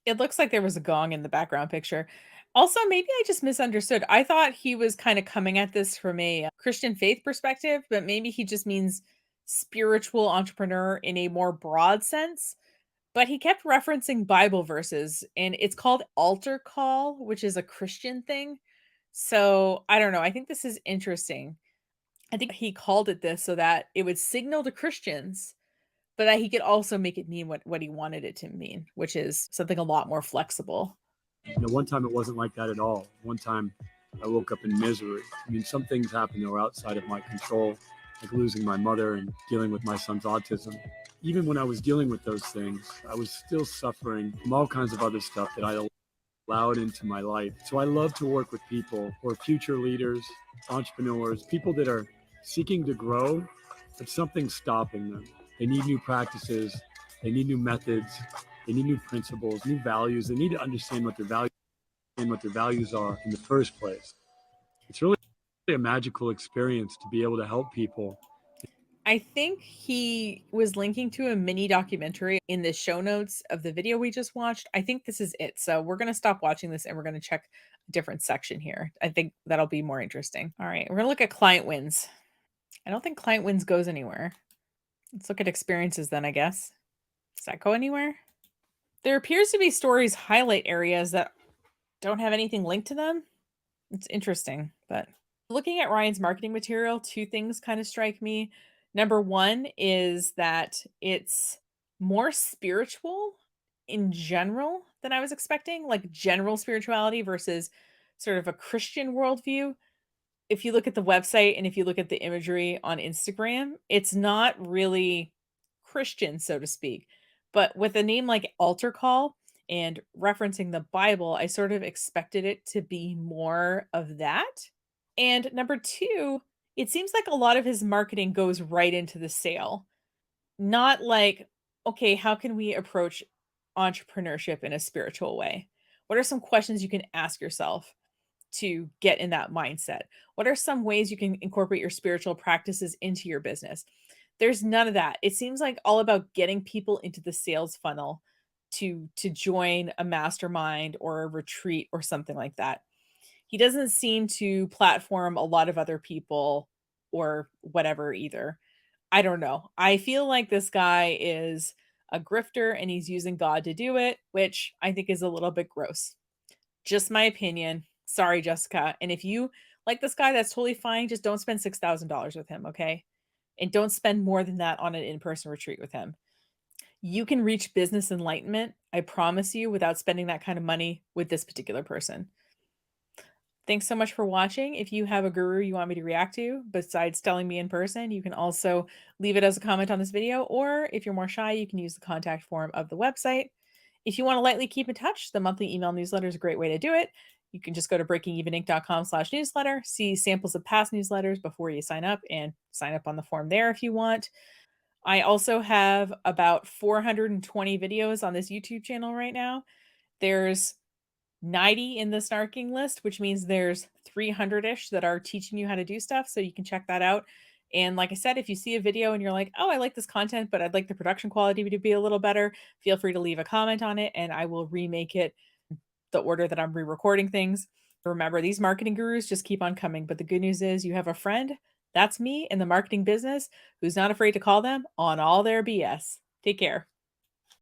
It looks like there was a gong in the background picture. Also, maybe I just misunderstood. I thought he was kind of coming at this from a Christian faith perspective, but maybe he just means spiritual entrepreneur in a more broad sense. But he kept referencing Bible verses, and it's called altar call, which is a Christian thing. So I don't know. I think this is interesting. I think he called it this so that it would signal to Christians, but that he could also make it mean what he wanted it to mean, which is something a lot more flexible. One time it wasn't like that at all. One time I woke up in misery. I mean, some things happened that were outside of my control, like losing my mother and dealing with my son's autism. Even when I was dealing with those things, I was still suffering from all kinds of other stuff that I allowed into my life. So I love to work with people who are future leaders, entrepreneurs, people that are seeking to grow, but something's stopping them. They need new practices. They need new methods. They need new principles, new values. They need to understand what their values are in the first place. It's really a magical experience to be able to help people. I think he was linking to a mini documentary in the show notes of the video we just watched. I think this is it. So we're going to stop watching this and we're going to check a different section here. I think that'll be more interesting. All right, we're going to look at client wins. I don't think client wins goes anywhere. Let's look at experiences then, I guess. Does that go anywhere? There appears to be stories highlight areas that don't have anything linked to them. It's interesting, but looking at Ryan's marketing material, two things kind of strike me. Number one is that it's more spiritual in general than I was expecting, like general spirituality versus sort of a Christian worldview. If you look at the website and if you look at the imagery on Instagram, it's not really Christian, so to speak. But with a name like Altar Call and referencing the Bible, I sort of expected it to be more of that. And number two, it seems like a lot of his marketing goes right into the sale. Not like, okay, how can we approach entrepreneurship in a spiritual way? What are some questions you can ask yourself to get in that mindset? What are some ways you can incorporate your spiritual practices into your business? There's none of that. It seems like all about getting people into the sales funnel to join a mastermind or a retreat or something like that. He doesn't seem to platform a lot of other people or whatever either. I don't know. I feel like this guy is a grifter and he's using God to do it, which I think is a little bit gross. Just my opinion. Sorry, Jessica. And if you Like this guy, that's totally fine. Just don't spend $6,000 with him, okay? And don't spend more than that on an in-person retreat with him. You can reach business enlightenment, I promise you, without spending that kind of money with this particular person. Thanks so much for watching. If you have a guru you want me to react to, besides telling me in person, you can also leave it as a comment on this video, or if you're more shy, you can use the contact form of the website. If you want to lightly keep in touch, the monthly email newsletter is a great way to do it. You can just go to breakingeveninc.com/newsletter, see samples of past newsletters before you sign up, and sign up on the form there if you want. I also have about 420 videos on this YouTube channel right now. There's 90 in the snarking list, which means there's 300-ish that are teaching you how to do stuff, so you can check that out. And like I said, if you see a video and you're like, "Oh, I like this content, but I'd like the production quality to be a little better," feel free to leave a comment on it, and I will remake it the order that I'm re-recording things. Remember, these marketing gurus just keep on coming, but the good news is you have a friend, that's me, in the marketing business, who's not afraid to call them on all their BS. Take care.